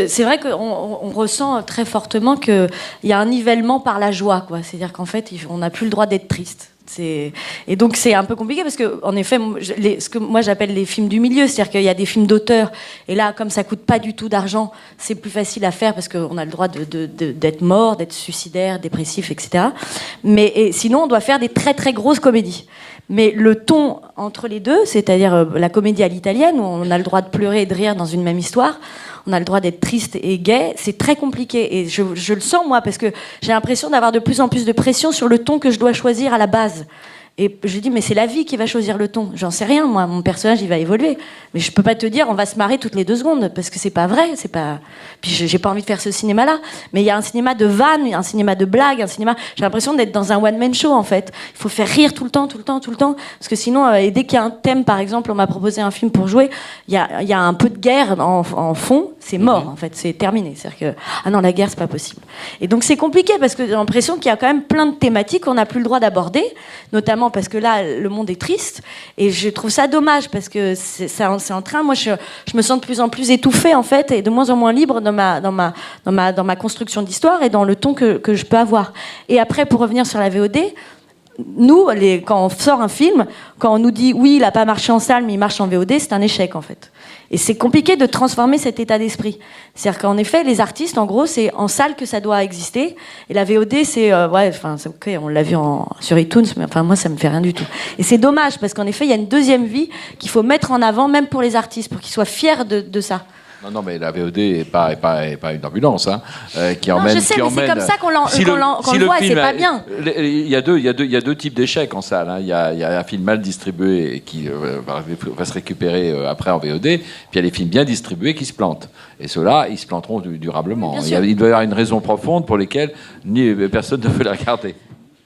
c'est vrai qu'on ressent très fortement qu'il y a un nivellement par la joie, quoi. C'est-à-dire qu'en fait on n'a plus le droit d'être triste. Et donc c'est un peu compliqué parce que en effet ce que moi j'appelle les films du milieu, c'est-à-dire qu'il y a des films d'auteur, et là comme ça coûte pas du tout d'argent, c'est plus facile à faire parce qu'on a le droit d'être mort, d'être suicidaire, dépressif, etc. Et sinon on doit faire des très très grosses comédies. Mais le ton entre les deux, c'est-à-dire la comédie à l'italienne, où on a le droit de pleurer et de rire dans une même histoire, on a le droit d'être triste et gai, c'est très compliqué. Et je le sens, moi, parce que j'ai l'impression d'avoir de plus en plus de pression sur le ton que je dois choisir à la base. Et je dis, mais c'est la vie qui va choisir le ton. J'en sais rien, moi. Mon personnage, il va évoluer. Mais je peux pas te dire, on va se marrer toutes les 2 secondes, parce que c'est pas vrai. C'est pas. Puis j'ai pas envie de faire ce cinéma-là. Mais il y a un cinéma de vannes, un cinéma de blagues, un cinéma. J'ai l'impression d'être dans un one-man show, en fait. Il faut faire rire tout le temps, parce que sinon, et dès qu'il y a un thème, par exemple, on m'a proposé un film pour jouer, il y a un peu de guerre en fond, c'est mort, en fait. C'est terminé. C'est-à-dire que ah non, la guerre, c'est pas possible. Et donc c'est compliqué parce que j'ai l'impression qu'il y a quand même plein de thématiques qu'on n'a plus le droit d'aborder, notamment parce que là, le monde est triste, et je trouve ça dommage parce que c'est en train. Moi, je me sens de plus en plus étouffée en fait, et de moins en moins libre dans ma construction d'histoire et dans le ton que je peux avoir. Et après, pour revenir sur la VOD, nous, quand on sort un film, quand on nous dit oui, il n'a pas marché en salle, mais il marche en VOD, c'est un échec en fait. Et c'est compliqué de transformer cet état d'esprit. C'est-à-dire qu'en effet, les artistes, en gros, c'est en salle que ça doit exister. Et la VOD, c'est ok, on l'a vu sur iTunes, mais enfin moi, ça me fait rien du tout. Et c'est dommage parce qu'en effet, il y a une deuxième vie qu'il faut mettre en avant, même pour les artistes, pour qu'ils soient fiers de ça.
Non, mais la VOD n'est pas une ambulance qui emmène.
Non, je sais, mais c'est comme ça qu'on le voit, et c'est pas bien.
Il y a deux types d'échecs en salle. Hein. Il y a un film mal distribué et qui va se récupérer après en VOD. Puis il y a les films bien distribués qui se plantent. Et ceux-là, ils se planteront durablement. Il doit y avoir une raison profonde pour laquelle personne ne veut les regarder.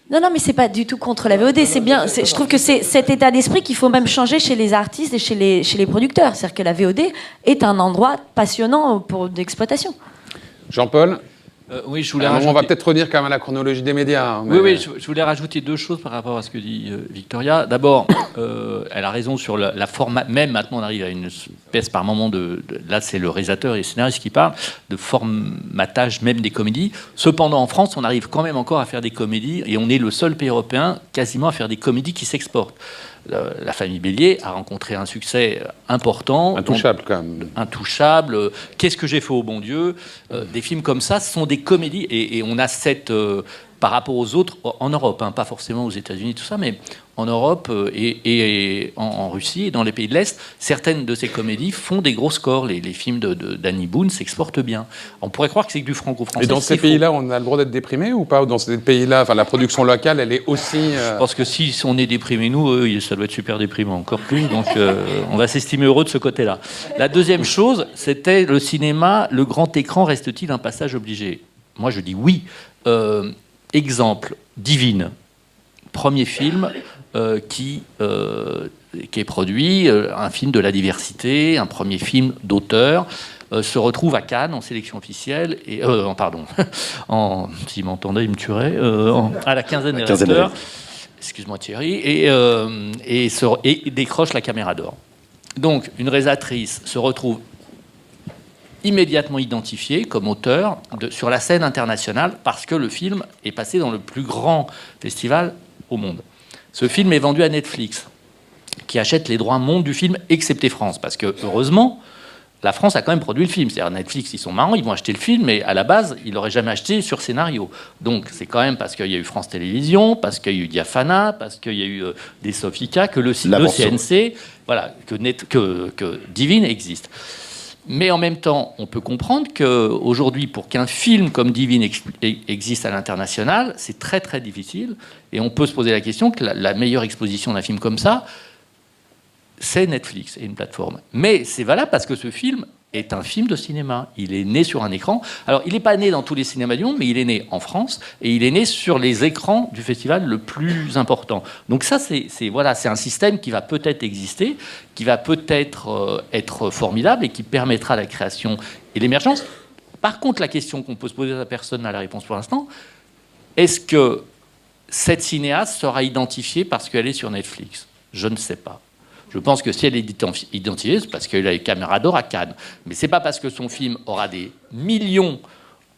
Non, mais c'est pas du tout contre la VOD. C'est bien. Je trouve que c'est cet état d'esprit qu'il faut même changer chez les artistes et chez les producteurs. C'est-à-dire que la VOD est un endroit passionnant pour d'exploitation.
Jean-Paul.
Oui, je voulais
on va peut-être revenir quand même à la chronologie des médias. Hein, mais...
Oui, je voulais rajouter 2 choses par rapport à ce que dit Victoria. D'abord, elle a raison sur la format. Même maintenant, on arrive à une espèce par moment là, c'est le réalisateur et le scénariste qui parlent de formatage même des comédies. Cependant, en France, on arrive quand même encore à faire des comédies et on est le seul pays européen quasiment à faire des comédies qui s'exportent. La famille Bélier a rencontré un succès important.
Intouchable, quand même.
Intouchable. Qu'est-ce que j'ai fait au bon Dieu? Des films comme ça, ce sont des comédies. Et on a par rapport aux autres, en Europe, hein, pas forcément aux États-Unis, tout ça, mais en Europe et en Russie et dans les pays de l'Est, certaines de ces comédies font des gros scores. Les films d'Annie Boone s'exportent bien. On pourrait croire que c'est que du franco-français.
Et dans ces pays-là, on a le droit d'être déprimé ou pas? Dans ces pays-là, la production locale, elle est aussi...
Je pense que si on est déprimé, nous, ça doit être super déprimant, encore plus. Donc, on va s'estimer heureux de ce côté-là. La deuxième chose, c'était le cinéma. Le grand écran reste-t-il un passage obligé? Moi, je dis oui. Exemple, Divine. Premier film qui est produit, un film de la diversité, un premier film d'auteur, se retrouve à Cannes en sélection officielle, et, s'il m'entendait, il me tuerait, à la quinzaine des réalisateurs, excuse-moi Thierry, et décroche la Caméra d'Or. Donc, une réalisatrice se retrouve immédiatement identifié comme auteur sur la scène internationale parce que le film est passé dans le plus grand festival au monde. Ce film est vendu à Netflix, qui achète les droits monde du film, excepté France, parce que, heureusement, la France a quand même produit le film. C'est-à-dire Netflix, ils sont marrants, ils vont acheter le film, mais à la base, ils l'auraient jamais acheté sur scénario. Donc c'est quand même parce qu'il y a eu France Télévisions, parce qu'il y a eu Diafana, parce qu'il y a eu des Sofika, que le CNC, voilà, que Divine existe. Mais en même temps, on peut comprendre qu'aujourd'hui, pour qu'un film comme Divine existe à l'international, c'est très très difficile. Et on peut se poser la question que la meilleure exposition d'un film comme ça, c'est Netflix et une plateforme. Mais c'est valable parce que ce film est un film de cinéma. Il est né sur un écran. Alors, il n'est pas né dans tous les cinémas du monde, mais il est né en France et il est né sur les écrans du festival le plus important. Donc ça, c'est un système qui va peut-être exister, qui va peut-être être formidable et qui permettra la création et l'émergence. Par contre, la question qu'on peut se poser à personne n'a la réponse pour l'instant, est-ce que cette cinéaste sera identifiée parce qu'elle est sur Netflix? Je ne sais pas. Je pense que si elle est identifiée, c'est parce qu'elle a une Caméra d'Or à Cannes. Mais c'est pas parce que son film aura des millions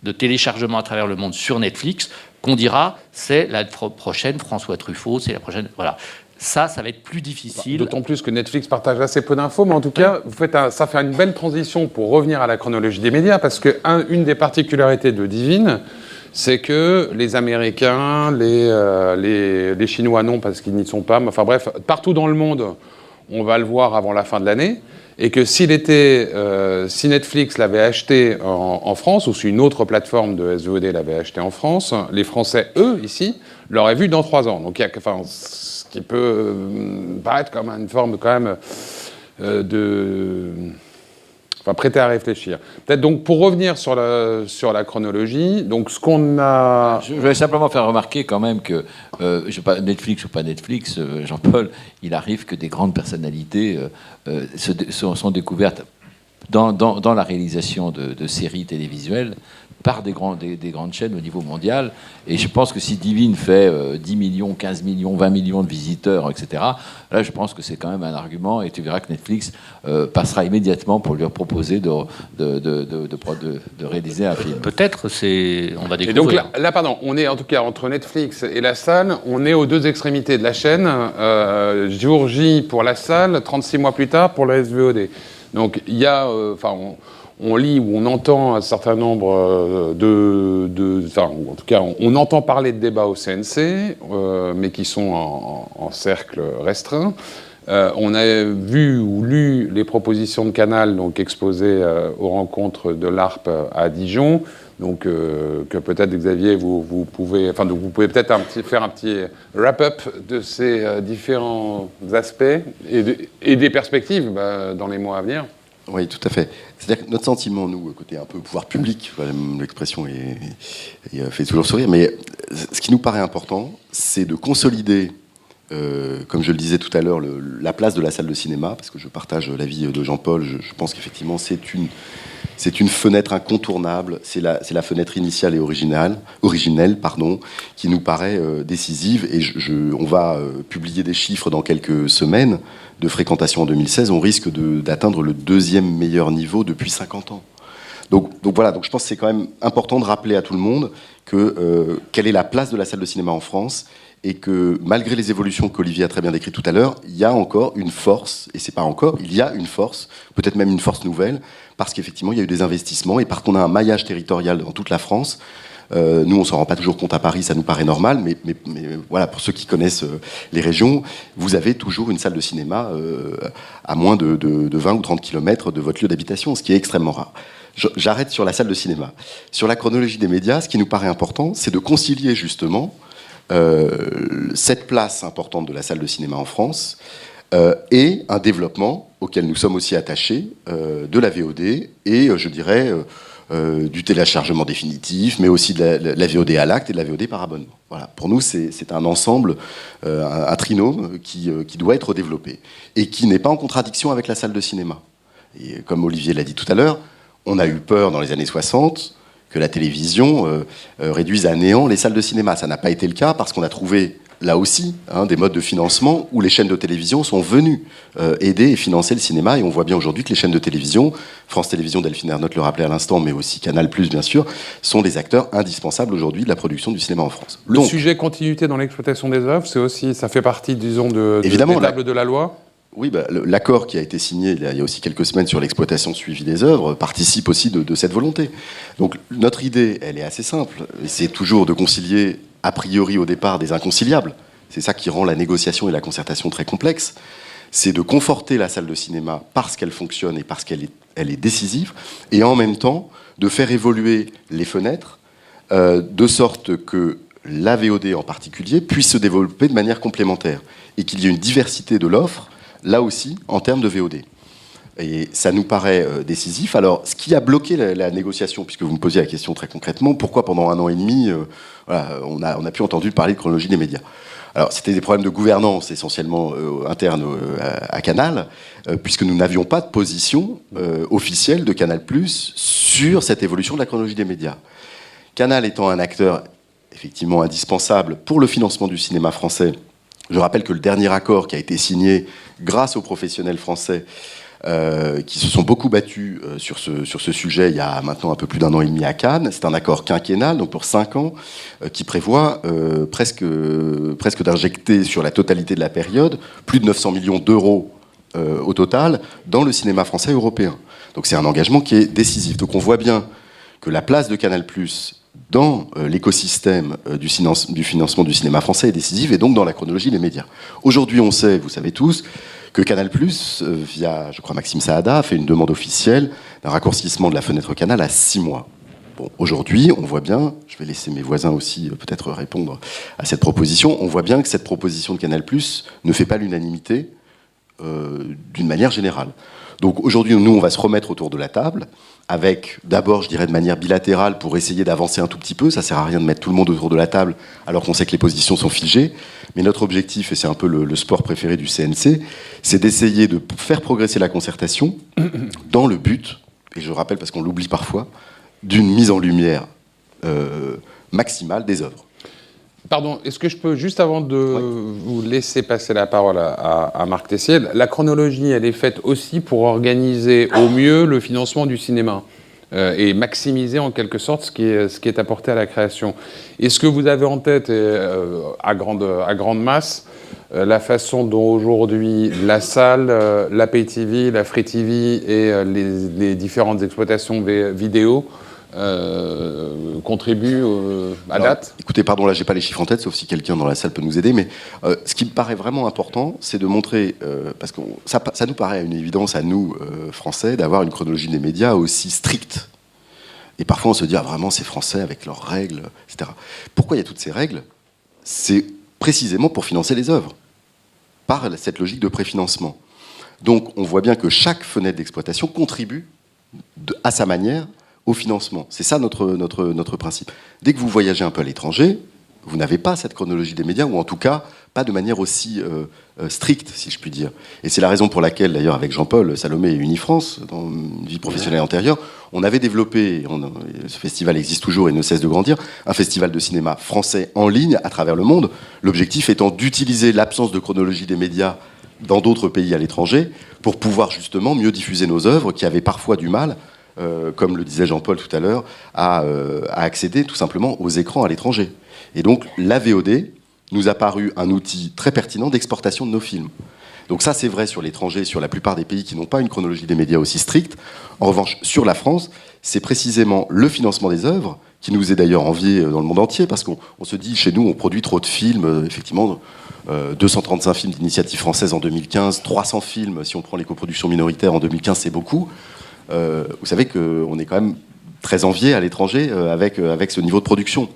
de téléchargements à travers le monde sur Netflix qu'on dira c'est la prochaine François Truffaut, c'est la prochaine... Voilà. Ça va être plus difficile.
D'autant plus que Netflix partage assez peu d'infos, mais en tout cas, ça fait une belle transition pour revenir à la chronologie des médias, parce que une des particularités de Divine, c'est que les Américains, les Chinois non, parce qu'ils n'y sont pas, mais enfin bref, partout dans le monde, on va le voir avant la fin de l'année, et que si Netflix l'avait acheté en France, ou si une autre plateforme de SVOD l'avait acheté en France, les Français, eux, ici, l'auraient vu dans 3 ans. Donc, ce qui peut paraître comme une forme quand même prêter à réfléchir. Peut-être donc, pour revenir sur la chronologie, donc ce qu'on a...
Je voulais simplement faire remarquer quand même que, Netflix ou pas Netflix, Jean-Paul, il arrive que des grandes personnalités sont découvertes dans la réalisation de séries télévisuelles par des grandes chaînes au niveau mondial. Et je pense que si Divine fait 10 millions, 15 millions, 20 millions de visiteurs, etc., là, je pense que c'est quand même un argument. Et tu verras que Netflix passera immédiatement pour lui proposer de réaliser un film.
Peut-être, on va découvrir.
Et donc là, pardon, on est en tout cas entre Netflix et la salle, on est aux deux extrémités de la chaîne. Jour J pour la salle, 36 mois plus tard pour la SVOD. Donc il y a, on lit ou on entend un certain nombre en tout cas, on entend parler de débats au CNC, mais qui sont en cercle restreint. On a vu ou lu les propositions de Canal, donc exposées aux rencontres de l'ARP à Dijon. Donc que peut-être Xavier, vous pouvez peut-être faire un petit wrap-up de ces différents aspects et des perspectives dans les mois à venir.
Oui, tout à fait. C'est-à-dire que notre sentiment, nous, côté un peu pouvoir public, l'expression fait toujours sourire, mais ce qui nous paraît important, c'est de consolider, comme je le disais tout à l'heure, la place de la salle de cinéma, parce que je partage l'avis de Jean-Paul, je pense qu'effectivement c'est une fenêtre incontournable, c'est la fenêtre initiale et originelle, qui nous paraît décisive. Et on va publier des chiffres dans quelques semaines de fréquentation en 2016. On risque d'atteindre le deuxième meilleur niveau depuis 50 ans. Donc voilà, donc je pense que c'est quand même important de rappeler à tout le monde quelle est la place de la salle de cinéma en France, et que malgré les évolutions qu'Olivier a très bien décrites tout à l'heure, il y a encore une force, et c'est pas encore, il y a une force, peut-être même une force nouvelle, parce qu'effectivement il y a eu des investissements, et parce qu'on a un maillage territorial dans toute la France. Nous, on s'en rend pas toujours compte à Paris, ça nous paraît normal, mais voilà, pour ceux qui connaissent les régions, vous avez toujours une salle de cinéma à moins de 20 ou 30 km de votre lieu d'habitation, ce qui est extrêmement rare. J'arrête sur la salle de cinéma. Sur la chronologie des médias, ce qui nous paraît important, c'est de concilier justement cette place importante de la salle de cinéma en France et un développement auquel nous sommes aussi attachés de la VOD et, je dirais, du téléchargement définitif, mais aussi de la VOD à l'acte et de la VOD par abonnement. Voilà. Pour nous, c'est un ensemble, un trinôme qui doit être développé et qui n'est pas en contradiction avec la salle de cinéma. Et comme Olivier l'a dit tout à l'heure, on a eu peur dans les années 60 que la télévision réduise à néant les salles de cinéma. Ça n'a pas été le cas parce qu'on a trouvé, là aussi, des modes de financement où les chaînes de télévision sont venues aider et financer le cinéma. Et on voit bien aujourd'hui que les chaînes de télévision, France Télévisions, Delphine Ernotte le rappelait à l'instant, mais aussi Canal+, bien sûr, sont des acteurs indispensables aujourd'hui de la production du cinéma en France.
Le sujet continuité dans l'exploitation des œuvres, ça fait partie, disons, des tables de la loi.
Oui, l'accord qui a été signé il y a aussi quelques semaines sur l'exploitation suivie des œuvres participe aussi de cette volonté. Donc notre idée, elle est assez simple. C'est toujours de concilier, a priori au départ, des inconciliables. C'est ça qui rend la négociation et la concertation très complexes. C'est de conforter la salle de cinéma parce qu'elle fonctionne et parce qu'elle est décisive, et en même temps de faire évoluer les fenêtres de sorte que la VOD en particulier puisse se développer de manière complémentaire et qu'il y ait une diversité de l'offre là aussi, en termes de VOD. Et ça nous paraît décisif. Alors, ce qui a bloqué la négociation, puisque vous me posiez la question très concrètement, pourquoi pendant 1 an et demi, on a pu entendre parler de chronologie des médias. Alors, c'était des problèmes de gouvernance, essentiellement internes à Canal, puisque nous n'avions pas de position officielle de Canal+ sur cette évolution de la chronologie des médias. Canal étant un acteur, effectivement, indispensable pour le financement du cinéma français. Je rappelle que le dernier accord qui a été signé grâce aux professionnels français qui se sont beaucoup battus sur ce sujet il y a maintenant un peu plus d'1 an et demi à Cannes, c'est un accord quinquennal, donc pour 5 ans, qui prévoit presque d'injecter sur la totalité de la période plus de 900 millions d'euros au total dans le cinéma français et européen. Donc c'est un engagement qui est décisif. Donc on voit bien que la place de Canal+ dans l'écosystème du financement du cinéma français est décisive, et donc dans la chronologie des médias. Aujourd'hui, on sait, vous savez tous, que Canal+, via, je crois, Maxime Saada, a fait une demande officielle d'un raccourcissement de la fenêtre Canal à 6 mois. Bon, aujourd'hui, on voit bien, je vais laisser mes voisins aussi peut-être répondre à cette proposition, on voit bien que cette proposition de Canal+ ne fait pas l'unanimité d'une manière générale. Donc aujourd'hui, nous, on va se remettre autour de la table, avec d'abord, je dirais, de manière bilatérale, pour essayer d'avancer un tout petit peu. Ça sert à rien de mettre tout le monde autour de la table, alors qu'on sait que les positions sont figées. Mais notre objectif, et c'est un peu le sport préféré du CNC, c'est d'essayer de faire progresser la concertation dans le but, et je rappelle parce qu'on l'oublie parfois, d'une mise en lumière maximale des œuvres.
Pardon, est-ce que je peux, juste avant de vous laisser passer la parole à Marc Tessier, la chronologie, elle est faite aussi pour organiser au mieux le financement du cinéma et maximiser en quelque sorte ce qui est apporté à la création. Est-ce que vous avez en tête, à grande masse, la façon dont aujourd'hui la salle, la Pay TV, la Free TV et les différentes exploitations vidéo contribuent à date?
Écoutez, pardon, là j'ai pas les chiffres en tête, sauf si quelqu'un dans la salle peut nous aider, mais ce qui me paraît vraiment important, c'est de montrer, parce que ça nous paraît une évidence à nous, Français, d'avoir une chronologie des médias aussi stricte. Et parfois on se dit, ah vraiment c'est Français avec leurs règles, etc. Pourquoi il y a toutes ces règles? C'est précisément pour financer les œuvres, par cette logique de préfinancement. Donc on voit bien que chaque fenêtre d'exploitation contribue à sa manière au financement. C'est ça notre principe. Dès que vous voyagez un peu à l'étranger, vous n'avez pas cette chronologie des médias, ou en tout cas pas de manière aussi stricte, si je puis dire. Et c'est la raison pour laquelle, d'ailleurs, avec Jean-Paul Salomé et Unifrance, dans une vie professionnelle antérieure, on avait développé, ce festival existe toujours et ne cesse de grandir, un festival de cinéma français en ligne à travers le monde, l'objectif étant d'utiliser l'absence de chronologie des médias dans d'autres pays à l'étranger pour pouvoir justement mieux diffuser nos œuvres qui avaient parfois du mal, comme le disait Jean-Paul tout à l'heure, à accéder tout simplement aux écrans à l'étranger. Et donc la VOD nous a paru un outil très pertinent d'exportation de nos films. Donc ça c'est vrai sur l'étranger, sur la plupart des pays qui n'ont pas une chronologie des médias aussi stricte. En revanche, sur la France, c'est précisément le financement des œuvres, qui nous est d'ailleurs envié dans le monde entier, parce qu'on se dit, chez nous, on produit trop de films, effectivement, 235 films d'initiative française en 2015, 300 films, si on prend les coproductions minoritaires en 2015, c'est beaucoup. Vous savez qu'on est quand même très envié à l'étranger avec ce niveau de production.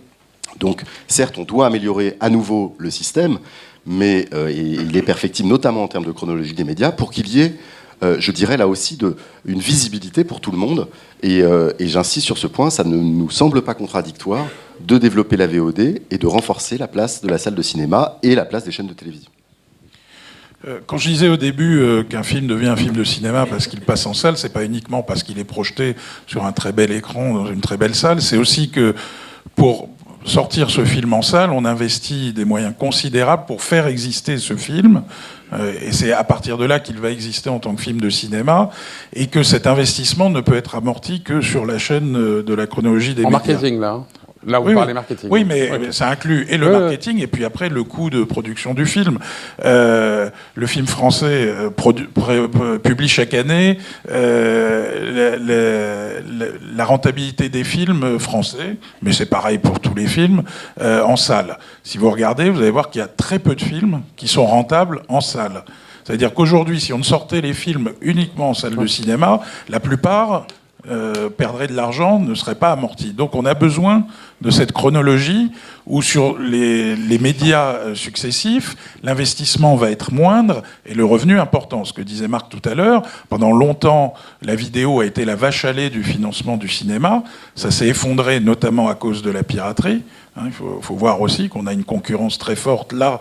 Donc, certes, on doit améliorer à nouveau le système, mais il est perfectible, notamment en termes de chronologie des médias, pour qu'il y ait, je dirais là aussi, une visibilité pour tout le monde. Et j'insiste sur ce point, ça ne nous semble pas contradictoire de développer la VOD et de renforcer la place de la salle de cinéma et la place des chaînes de télévision.
Quand je disais au début qu'un film devient un film de cinéma parce qu'il passe en salle, c'est pas uniquement parce qu'il est projeté sur un très bel écran dans une très belle salle, c'est aussi que pour sortir ce film en salle, on investit des moyens considérables pour faire exister ce film, et c'est à partir de là qu'il va exister en tant que film de cinéma, et que cet investissement ne peut être amorti que sur la chaîne de la chronologie des médias.
En marketing, là, hein. Là, vous parlez marketing.
Oui, mais ça inclut et le marketing et puis après le coût de production du film. Le film français publie chaque année la rentabilité des films français, mais c'est pareil pour tous les films, en salle. Si vous regardez, vous allez voir qu'il y a très peu de films qui sont rentables en salle. C'est-à-dire qu'aujourd'hui, si on sortait les films uniquement en salle de cinéma, la plupart perdrait de l'argent, ne serait pas amorti. Donc on a besoin de cette chronologie où sur les médias successifs, l'investissement va être moindre et le revenu important. Ce que disait Marc tout à l'heure, pendant longtemps, la vidéo a été la vache à lait du financement du cinéma. Ça s'est effondré notamment à cause de la piraterie. Il faut voir aussi qu'on a une concurrence très forte là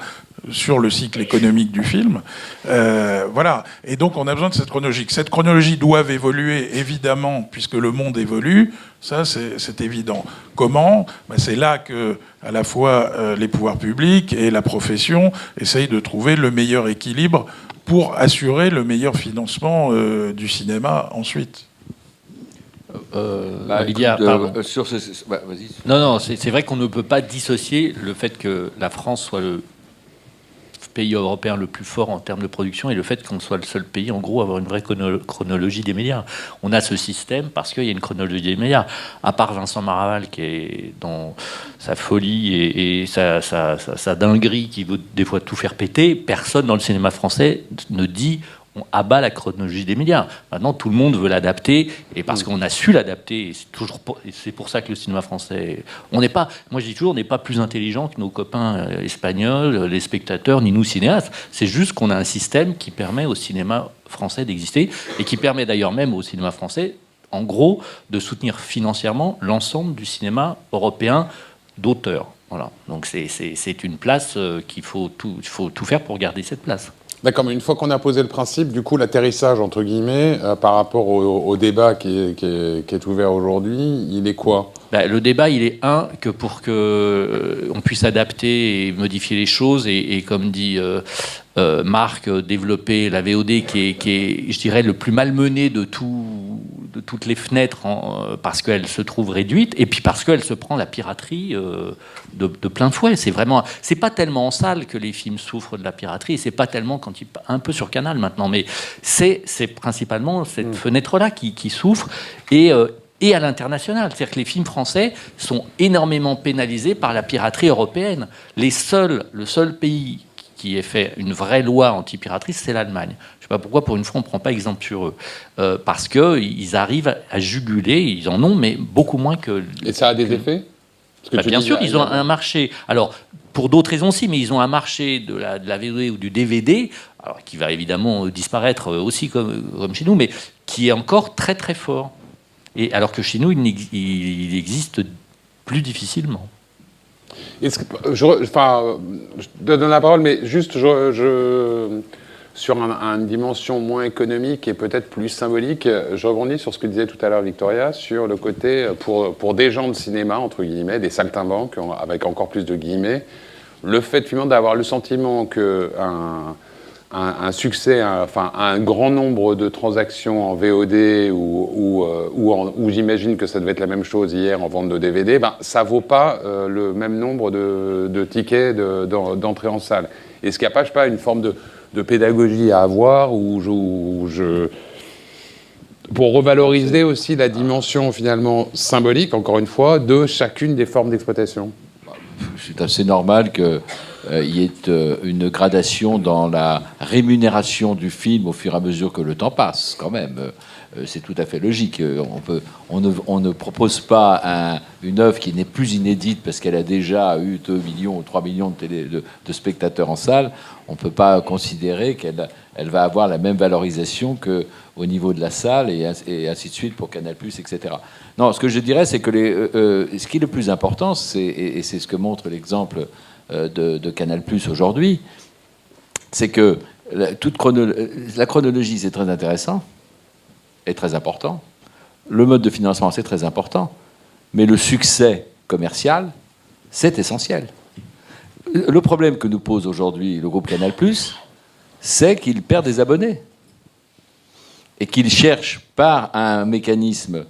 sur le cycle économique du film. Voilà. Et donc on a besoin de cette chronologie. Cette chronologie doit évoluer, évidemment, puisque le monde évolue. Ça, c'est évident. Comment ? C'est là que, à la fois, les pouvoirs publics et la profession essayent de trouver le meilleur équilibre pour assurer le meilleur financement du cinéma ensuite.
Lydia,
vas-y.
Non, c'est vrai qu'on ne peut pas dissocier le fait que la France soit le pays européen le plus fort en termes de production et le fait qu'on soit le seul pays, en gros, à avoir une vraie chronologie des médias. On a ce système parce qu'il y a une chronologie des médias. À part Vincent Maraval, qui est dans sa folie et sa dinguerie, qui veut des fois tout faire péter, personne dans le cinéma français ne dit on abat la chronologie des médias. Maintenant, tout le monde veut l'adapter, et parce qu'on a su l'adapter, c'est pour ça que le cinéma français... moi je dis toujours, on n'est pas plus intelligent que nos copains espagnols, les spectateurs, ni nous cinéastes. C'est juste qu'on a un système qui permet au cinéma français d'exister, et qui permet d'ailleurs même au cinéma français, en gros, de soutenir financièrement l'ensemble du cinéma européen d'auteur. Voilà. Donc c'est une place qu'il faut tout faire pour garder cette place.
D'accord, mais une fois qu'on a posé le principe, du coup, l'atterrissage, entre guillemets, par rapport au débat qui est ouvert aujourd'hui, il est quoi ?
Le débat, il est que pour que on puisse adapter et modifier les choses et comme dit Marc, développer la VOD qui est, je dirais, le plus malmené de toutes les fenêtres parce qu'elle se trouve réduite et puis parce qu'elle se prend la piraterie de plein fouet. C'est pas tellement en salle que les films souffrent de la piraterie, c'est pas tellement un peu sur Canal maintenant, mais c'est principalement cette fenêtre-là qui souffre et à l'international. C'est-à-dire que les films français sont énormément pénalisés par la piraterie européenne. Le seul pays qui ait fait une vraie loi anti-piraterie, c'est l'Allemagne. Je ne sais pas pourquoi, pour une fois, on ne prend pas exemple sur eux. Parce qu'ils arrivent à juguler, ils en ont, mais beaucoup moins que...
Et ça a des effets ?
Bien sûr, ils ont un marché. Alors, pour d'autres raisons aussi, mais ils ont un marché de la VOD ou du DVD, alors, qui va évidemment disparaître aussi comme chez nous, mais qui est encore très très fort. Et alors que chez nous, il existe plus difficilement.
Je donne la parole, mais juste sur une dimension moins économique et peut-être plus symbolique, je rebondis sur ce que disait tout à l'heure Victoria, sur le côté, pour des gens de cinéma, entre guillemets, des saltimbanques, avec encore plus de guillemets, le fait finalement d'avoir le sentiment qu'un succès, un grand nombre de transactions en VOD ou j'imagine que ça devait être la même chose hier en vente de DVD, ça vaut pas le même nombre de tickets d'entrée en salle. Est-ce qu'il n'y a pas une forme de pédagogie à avoir pour revaloriser aussi la dimension finalement symbolique, encore une fois, de chacune des formes d'exploitation ?
C'est assez normal qu'il y ait une gradation dans la rémunération du film au fur et à mesure que le temps passe, quand même. C'est tout à fait logique. On ne propose pas une œuvre qui n'est plus inédite parce qu'elle a déjà eu 2 millions ou 3 millions de spectateurs en salle. On ne peut pas considérer qu'elle va avoir la même valorisation qu'au niveau de la salle et ainsi de suite pour Canal+, etc. Non, ce que je dirais, c'est que ce qui est le plus important, et c'est ce que montre l'exemple de Canal+ aujourd'hui, c'est que la chronologie, c'est très intéressant et très important. Le mode de financement, c'est très important. Mais le succès commercial, c'est essentiel. Le problème que nous pose aujourd'hui le groupe Canal+, c'est qu'il perd des abonnés. Et qu'il cherche par un mécanisme,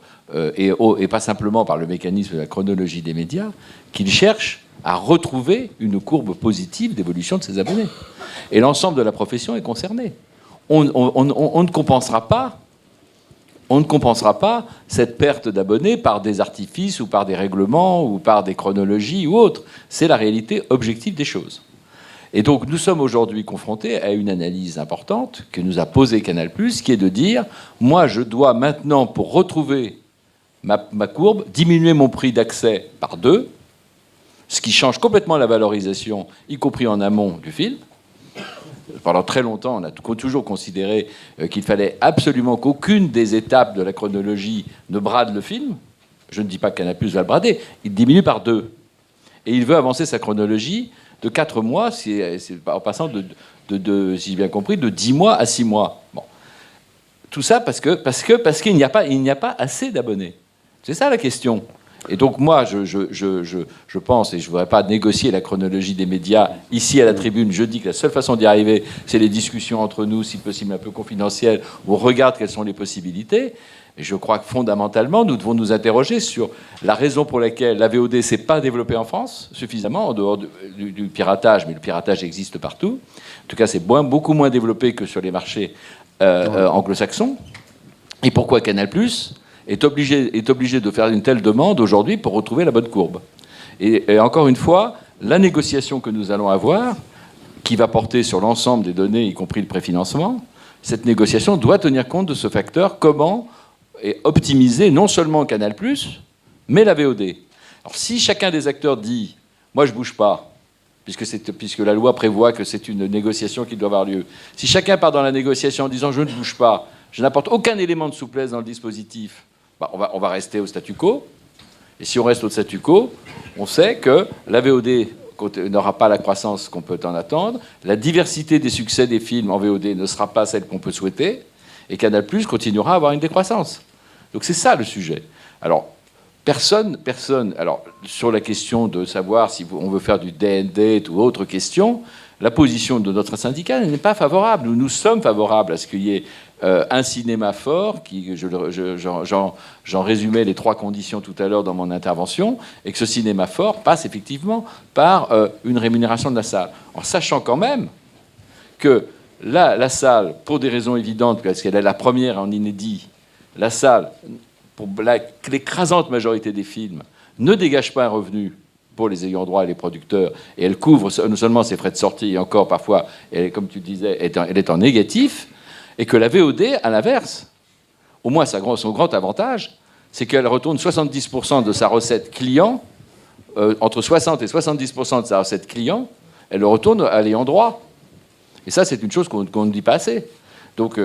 et pas simplement par le mécanisme de la chronologie des médias, qu'il cherche à retrouver une courbe positive d'évolution de ses abonnés. Et l'ensemble de la profession est concerné. On ne compensera pas cette perte d'abonnés par des artifices ou par des règlements ou par des chronologies ou autres. C'est la réalité objective des choses. Et donc nous sommes aujourd'hui confrontés à une analyse importante que nous a posée Canal+, qui est de dire « Moi, je dois maintenant, pour retrouver ma courbe, diminuer mon prix d'accès par 2, ce qui change complètement la valorisation, y compris en amont du film. » Pendant très longtemps, on a toujours considéré qu'il fallait absolument qu'aucune des étapes de la chronologie ne brade le film. Je ne dis pas que Canal+ va le brader. Il diminue par 2. Et il veut avancer sa chronologie de 4 mois, en passant si j'ai bien compris, de 10 mois à 6 mois. Bon. Tout ça parce qu'il n'y a pas assez d'abonnés. C'est ça la question. Et donc moi, je pense, et je ne voudrais pas négocier la chronologie des médias ici à la tribune, je dis que la seule façon d'y arriver, c'est les discussions entre nous, si possible un peu confidentielles, où on regarde quelles sont les possibilités. Et je crois que fondamentalement, nous devons nous interroger sur la raison pour laquelle la VOD ne s'est pas développée en France suffisamment, en dehors du piratage, mais le piratage existe partout. En tout cas, c'est beaucoup moins développé que sur les marchés anglo-saxons. Et pourquoi Canal+ est obligé de faire une telle demande aujourd'hui pour retrouver la bonne courbe. Et encore une fois, la négociation que nous allons avoir, qui va porter sur l'ensemble des données, y compris le préfinancement, cette négociation doit tenir compte de ce facteur, comment optimiser non seulement Canal+, mais la VOD. Alors si chacun des acteurs dit « moi je bouge pas », puisque la loi prévoit que c'est une négociation qui doit avoir lieu, si chacun part dans la négociation en disant « je ne bouge pas », je n'apporte aucun élément de souplesse dans le dispositif, on va rester au statu quo. Et si on reste au statu quo, on sait que la VOD n'aura pas la croissance qu'on peut en attendre, la diversité des succès des films en VOD ne sera pas celle qu'on peut souhaiter, et Canal+ continuera à avoir une décroissance. Donc c'est ça le sujet. Alors, personne. Alors, sur la question de savoir si on veut faire du day and date ou autre question, la position de notre syndicat n'est pas favorable. Nous sommes favorables à ce qu'il y ait un cinéma fort, j'en résumais les 3 conditions tout à l'heure dans mon intervention, et que ce cinéma fort passe effectivement par une rémunération de la salle. En sachant quand même que la salle, pour des raisons évidentes, parce qu'elle est la première en inédit, la salle, pour l'écrasante majorité des films, ne dégage pas un revenu pour les ayants droit et les producteurs, et elle couvre non seulement ses frais de sortie, et encore parfois, comme tu disais, elle est en négatif, et que la VOD, à l'inverse, au moins son grand avantage, c'est qu'elle retourne 70% de sa recette client, entre 60 et 70% de sa recette client, elle le retourne à l'ayant droit. Et ça, c'est une chose qu'on ne dit pas assez. Donc,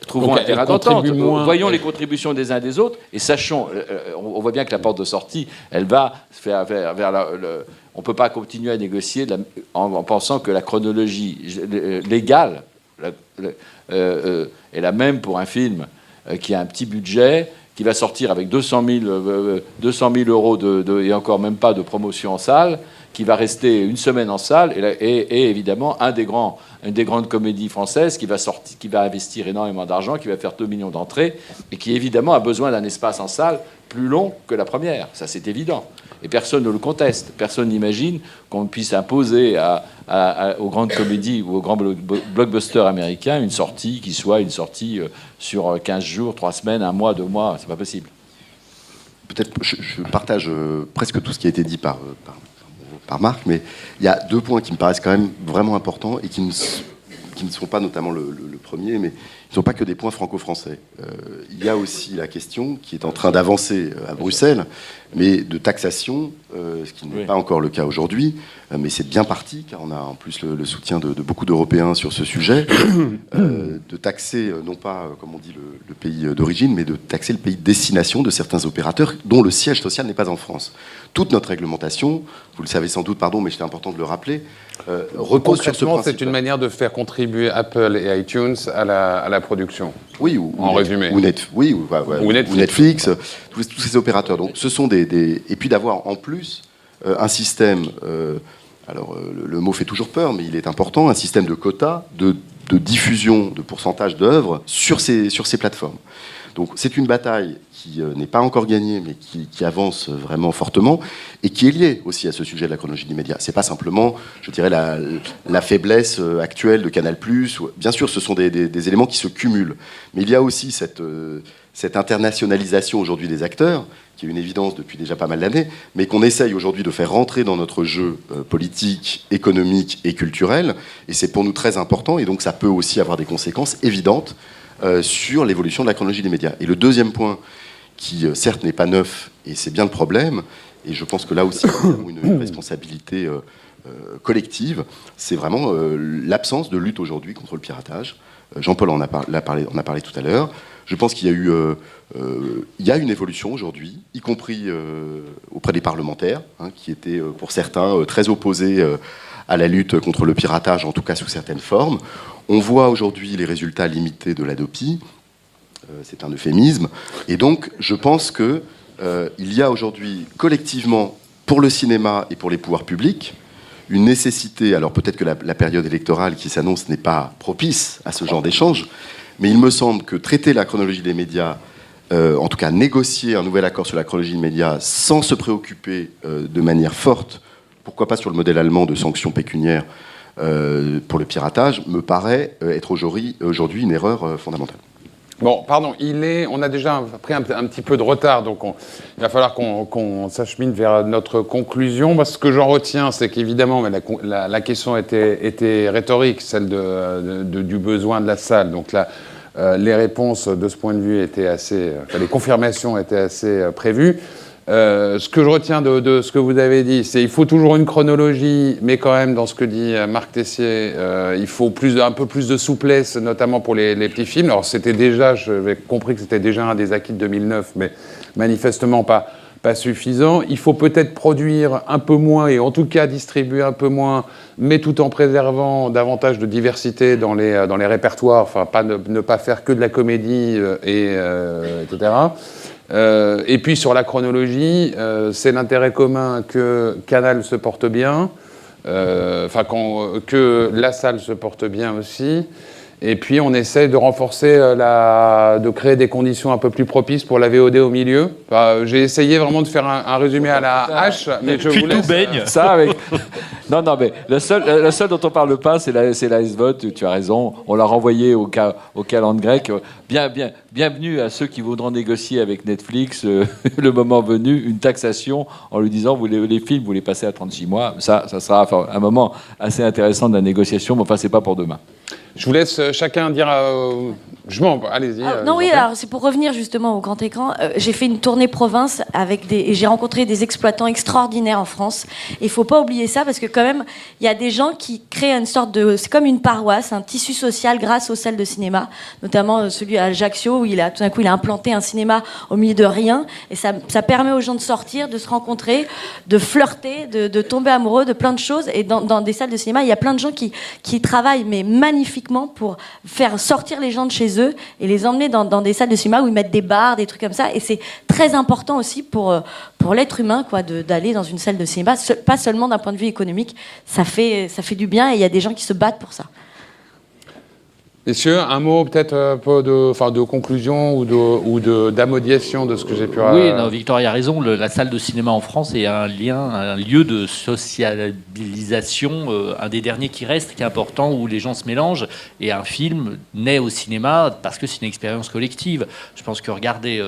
trouvons un terrain d'entente. Voyons les contributions des uns des autres et sachons, on voit bien que la porte de sortie, elle va vers on ne peut pas continuer à négocier en pensant que la chronologie légale est la même pour un film qui a un petit budget, qui va sortir avec 200 000 euros et encore même pas de promotion en salle, qui va rester une semaine en salle, et évidemment une des grandes comédies françaises qui va investir énormément d'argent, qui va faire 2 millions d'entrées, et qui évidemment a besoin d'un espace en salle plus long que la première. Ça, c'est évident. Et personne ne le conteste. Personne n'imagine qu'on puisse imposer aux grandes comédies ou aux grands blockbusters américains une sortie qui soit une sortie sur 15 jours, 3 semaines, 1 mois, 2 mois. C'est pas possible.
Peut-être, je partage presque tout ce qui a été dit par Marc, mais il y a 2 points qui me paraissent quand même vraiment importants et qui ne sont pas notamment le premier, mais ils ne sont pas que des points franco-français. Il y a aussi la question qui est en train d'avancer à Bruxelles, mais de taxation, ce qui n'est pas encore le cas aujourd'hui, mais c'est bien parti, car on a en plus le soutien de beaucoup d'Européens sur ce sujet, de taxer, non pas, comme on dit, le pays d'origine, mais de taxer le pays de destination de certains opérateurs dont le siège social n'est pas en France. Toute notre réglementation, vous le savez sans doute, pardon, mais c'était important de le rappeler, repose sur ce principe.
C'est une manière de faire contribuer Apple et iTunes à la production.
Oui,
en résumé.
Ou Netflix, tous ces opérateurs. Donc, ce sont et puis d'avoir en plus un système. Alors, le mot fait toujours peur, mais il est important, un système de quotas, de diffusion, de pourcentage d'œuvres sur ces plateformes. Donc, c'est une bataille qui n'est pas encore gagnée, mais qui avance vraiment fortement, et qui est liée aussi à ce sujet de la chronologie des médias. C'est pas simplement, je dirais, la faiblesse actuelle de Canal+. Bien sûr, ce sont des éléments qui se cumulent, mais il y a aussi cette internationalisation aujourd'hui des acteurs, qui est une évidence depuis déjà pas mal d'années, mais qu'on essaye aujourd'hui de faire rentrer dans notre jeu politique, économique et culturel, et c'est pour nous très important, et donc ça peut aussi avoir des conséquences évidentes sur l'évolution de la chronologie des médias. Et le deuxième point, qui certes n'est pas neuf, et c'est bien le problème, et je pense que là aussi nous avons une responsabilité collective, c'est vraiment l'absence de lutte aujourd'hui contre le piratage. Jean-Paul en a parlé tout à l'heure. Je pense qu'il y a une évolution aujourd'hui, y compris auprès des parlementaires, qui étaient pour certains très opposés à la lutte contre le piratage, en tout cas sous certaines formes. On voit aujourd'hui les résultats limités de l'Hadopi, c'est un euphémisme, et donc je pense qu'il y a aujourd'hui collectivement, pour le cinéma et pour les pouvoirs publics, une nécessité, alors peut-être que la période électorale qui s'annonce n'est pas propice à ce genre d'échange, mais il me semble que traiter la chronologie des médias, en tout cas négocier un nouvel accord sur la chronologie des médias sans se préoccuper de manière forte, pourquoi pas sur le modèle allemand de sanctions pécuniaires pour le piratage, me paraît être aujourd'hui une erreur fondamentale.
Bon, pardon, on a déjà pris un petit peu de retard, donc il va falloir qu'on s'achemine vers notre conclusion. Moi, ce que j'en retiens, c'est qu'évidemment, la question était rhétorique, celle du besoin de la salle. Donc là, les réponses de ce point de vue étaient les confirmations étaient assez prévues. Ce que je retiens de ce que vous avez dit, c'est qu'il faut toujours une chronologie, mais quand même, dans ce que dit Marc Tessier, il faut un peu plus de souplesse, notamment pour les petits films. Alors, j'avais compris que c'était déjà un des acquis de 2009, mais manifestement pas suffisant. Il faut peut-être produire un peu moins, et en tout cas distribuer un peu moins, mais tout en préservant davantage de diversité dans les répertoires, enfin, ne pas faire que de la comédie, etc. Et puis sur la chronologie, c'est l'intérêt commun que Canal se porte bien, que la salle se porte bien aussi. Et puis on essaie de renforcer, de créer des conditions un peu plus propices pour la VOD au milieu. J'ai essayé vraiment de faire un résumé à la hache, mais je vous laisse...
baigne. Ça avec... Non, mais le seul dont on parle pas, c'est la SVOD, tu as raison. On l'a renvoyé au calendrier grec. Bienvenue à ceux qui voudront négocier avec Netflix, le moment venu, une taxation en lui disant les films, vous les passez à 36 mois. Ça sera un moment assez intéressant de la négociation, mais enfin, c'est pas pour demain.
Je vous laisse chacun dire... Allez-y.
Non, oui, alors c'est pour revenir justement au grand écran. J'ai fait une tournée province et j'ai rencontré des exploitants extraordinaires en France. Et il ne faut pas oublier ça parce que quand même, il y a des gens qui créent une sorte de... C'est comme une paroisse, un tissu social grâce aux salles de cinéma, notamment celui à Ajaccio où tout d'un coup, il a implanté un cinéma au milieu de rien. Et ça permet aux gens de sortir, de se rencontrer, de flirter, de tomber amoureux, de plein de choses. Et dans des salles de cinéma, il y a plein de gens qui travaillent, mais magnifiquement pour faire sortir les gens de chez eux et les emmener dans des salles de cinéma où ils mettent des bars, des trucs comme ça. Et c'est très important aussi pour l'être humain d'aller dans une salle de cinéma, pas seulement d'un point de vue économique. Ça fait du bien et il y a des gens qui se battent pour ça.
Messieurs, un mot peut-être de conclusion ou d'amodiation de ce que j'ai pu...
Oui, Victoria a raison. La salle de cinéma en France est un lieu de socialisation, un des derniers qui reste, qui est important, où les gens se mélangent. Et un film naît au cinéma parce que c'est une expérience collective. Je pense que regardez...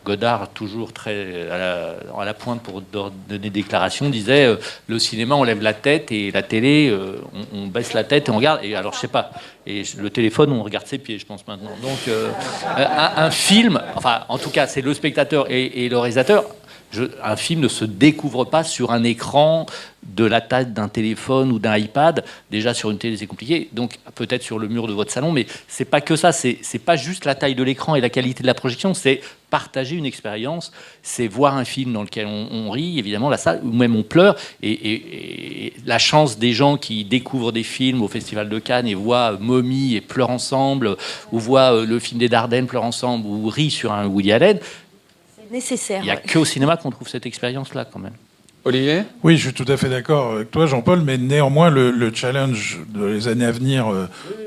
Godard, toujours très à la pointe pour donner des déclarations, disait le cinéma, on lève la tête et la télé, on baisse la tête et on regarde. Et alors, je sais pas. Et le téléphone, on regarde ses pieds, je pense maintenant. Donc, un film, enfin, en tout cas, c'est le spectateur et le réalisateur. Un film ne se découvre pas sur un écran de la taille d'un téléphone ou d'un iPad. Déjà, sur une télé, c'est compliqué. Donc, peut-être sur le mur de votre salon. Mais c'est pas que ça. C'est pas juste la taille de l'écran et la qualité de la projection. C'est partager une expérience. C'est voir un film dans lequel on rit, évidemment, la salle, ou même on pleure. Et la chance des gens qui découvrent des films au Festival de Cannes et voient Mommy et pleurent ensemble, ou voient le film des Dardennes, pleurent ensemble, ou rient sur un Woody Allen.
Nécessaire.
Il n'y a qu'au cinéma qu'on trouve cette expérience-là, quand même.
Olivier ?
Oui, je suis tout à fait d'accord avec toi, Jean-Paul, mais néanmoins, le challenge des années à venir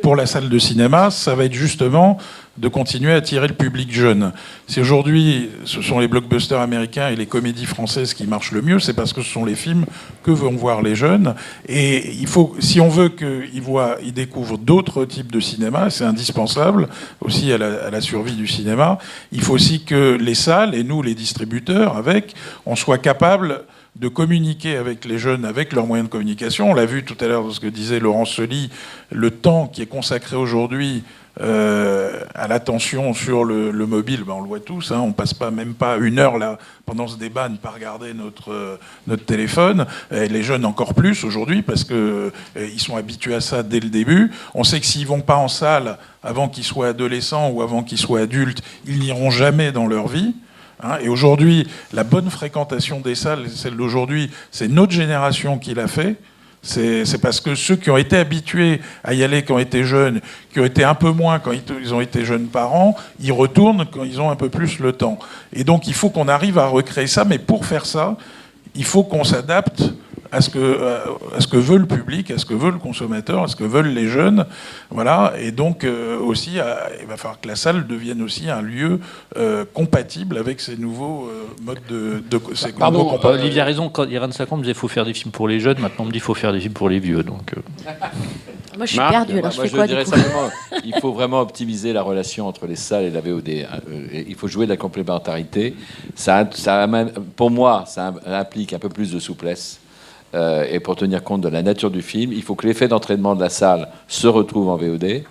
pour la salle de cinéma, ça va être justement de continuer à attirer le public jeune. Si aujourd'hui, ce sont les blockbusters américains et les comédies françaises qui marchent le mieux, c'est parce que ce sont les films que vont voir les jeunes. Et il faut, si on veut qu'ils découvrent d'autres types de cinéma, c'est indispensable aussi à la survie du cinéma, il faut aussi que les salles, et nous, les distributeurs, on soit capables de communiquer avec les jeunes, avec leurs moyens de communication. On l'a vu tout à l'heure dans ce que disait Laurent Soli, le temps qui est consacré aujourd'hui à l'attention sur le mobile, on le voit tous, on passe même pas une heure là pendant ce débat à ne pas regarder notre téléphone. Et les jeunes encore plus aujourd'hui parce que ils sont habitués à ça dès le début. On sait que s'ils vont pas en salle avant qu'ils soient adolescents ou avant qu'ils soient adultes, ils n'iront jamais dans leur vie. Et aujourd'hui, la bonne fréquentation des salles, celle d'aujourd'hui, c'est notre génération qui l'a fait. C'est parce que ceux qui ont été habitués à y aller quand ils étaient jeunes, qui ont été un peu moins quand ils ont été jeunes parents, ils retournent quand ils ont un peu plus le temps. Et donc il faut qu'on arrive à recréer ça, mais pour faire ça, il faut qu'on s'adapte à ce que veut le public, à ce que veut le consommateur, à ce que veulent les jeunes. Voilà. Et donc aussi, il va falloir que la salle devienne aussi un lieu compatible avec ces nouveaux modes
Pardon, Olivier a raison. Quand il y a 25 ans, on me disait qu'il faut faire des films pour les jeunes. Maintenant, on me dit qu'il faut faire des films pour les vieux. Donc,
Moi, je suis perdu. Alors, je fais quoi,
dirais simplement, il faut vraiment optimiser la relation entre les salles et la VOD. Il faut jouer de la complémentarité. Pour moi, ça implique un peu plus de souplesse. Et pour tenir compte de la nature du film, il faut que l'effet d'entraînement de la salle se retrouve en VOD,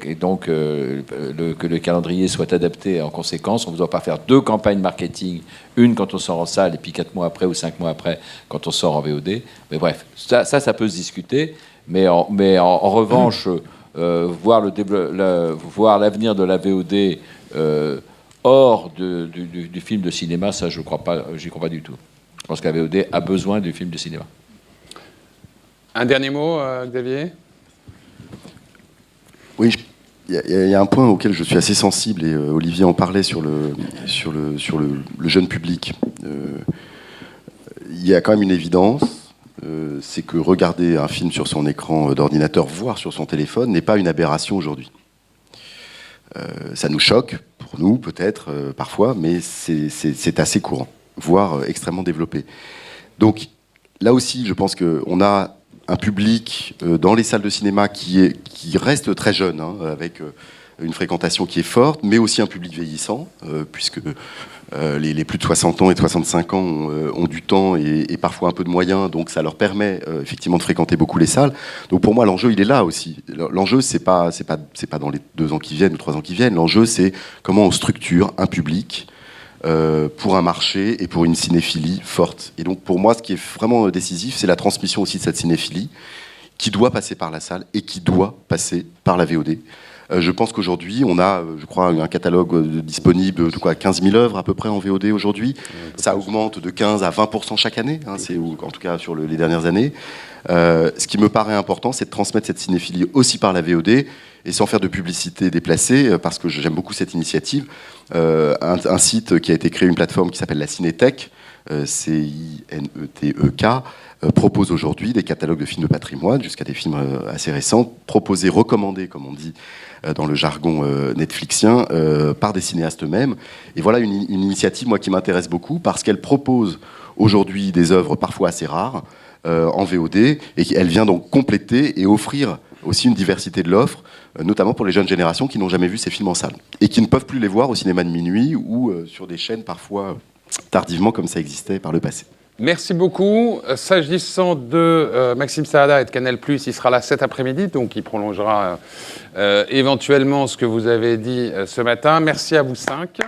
et donc que le calendrier soit adapté en conséquence. On ne doit pas faire 2 campagnes marketing, une quand on sort en salle et puis 4 mois après ou 5 mois après quand on sort en VOD. Mais bref, ça peut se discuter, mais en revanche, voir l'avenir de la VOD hors du film de cinéma, ça j'y crois pas du tout. Je pense que la VOD a besoin du film de cinéma.
Un dernier mot, Xavier ?
Oui, Il y a un point auquel je suis assez sensible, et Olivier en parlait sur le jeune public. Il y a quand même une évidence, c'est que regarder un film sur son écran d'ordinateur, voire sur son téléphone, n'est pas une aberration aujourd'hui. Ça nous choque, pour nous peut-être, parfois, mais c'est assez courant, voire extrêmement développé. Donc là aussi, je pense qu'on a un public dans les salles de cinéma qui reste très jeune, hein, avec une fréquentation qui est forte, mais aussi un public vieillissant, puisque les plus de 60 ans et de 65 ans ont du temps et parfois un peu de moyens, donc ça leur permet effectivement de fréquenter beaucoup les salles. Donc pour moi, l'enjeu, il est là aussi. L'enjeu, c'est pas dans les 2 ans qui viennent ou 3 ans qui viennent. L'enjeu, c'est comment on structure un public pour un marché et pour une cinéphilie forte. Et donc pour moi, ce qui est vraiment décisif, c'est la transmission aussi de cette cinéphilie qui doit passer par la salle et qui doit passer par la VOD. Je pense qu'aujourd'hui, on a, je crois, un catalogue disponible de 15 000 œuvres à peu près en VOD aujourd'hui. Ça augmente de 15 à 20% chaque année, hein, en tout cas sur les dernières années. Ce qui me paraît important, c'est de transmettre cette cinéphilie aussi par la VOD, et sans faire de publicité déplacée, parce que j'aime beaucoup cette initiative. Un site qui a été créé, une plateforme qui s'appelle la Cinétech, CINETEK, propose aujourd'hui des catalogues de films de patrimoine, jusqu'à des films assez récents, proposés, recommandés, comme on dit dans le jargon netflixien, par des cinéastes eux-mêmes. Et voilà une initiative, moi, qui m'intéresse beaucoup, parce qu'elle propose aujourd'hui des œuvres parfois assez rares en VOD, et elle vient donc compléter et offrir aussi une diversité de l'offre, notamment pour les jeunes générations qui n'ont jamais vu ces films en salle, et qui ne peuvent plus les voir au cinéma de minuit ou sur des chaînes parfois tardivement, comme ça existait par le passé.
Merci beaucoup. S'agissant de Maxime Saada et de Canal+, il sera là cet après-midi, donc il prolongera éventuellement ce que vous avez dit ce matin. Merci à vous 5.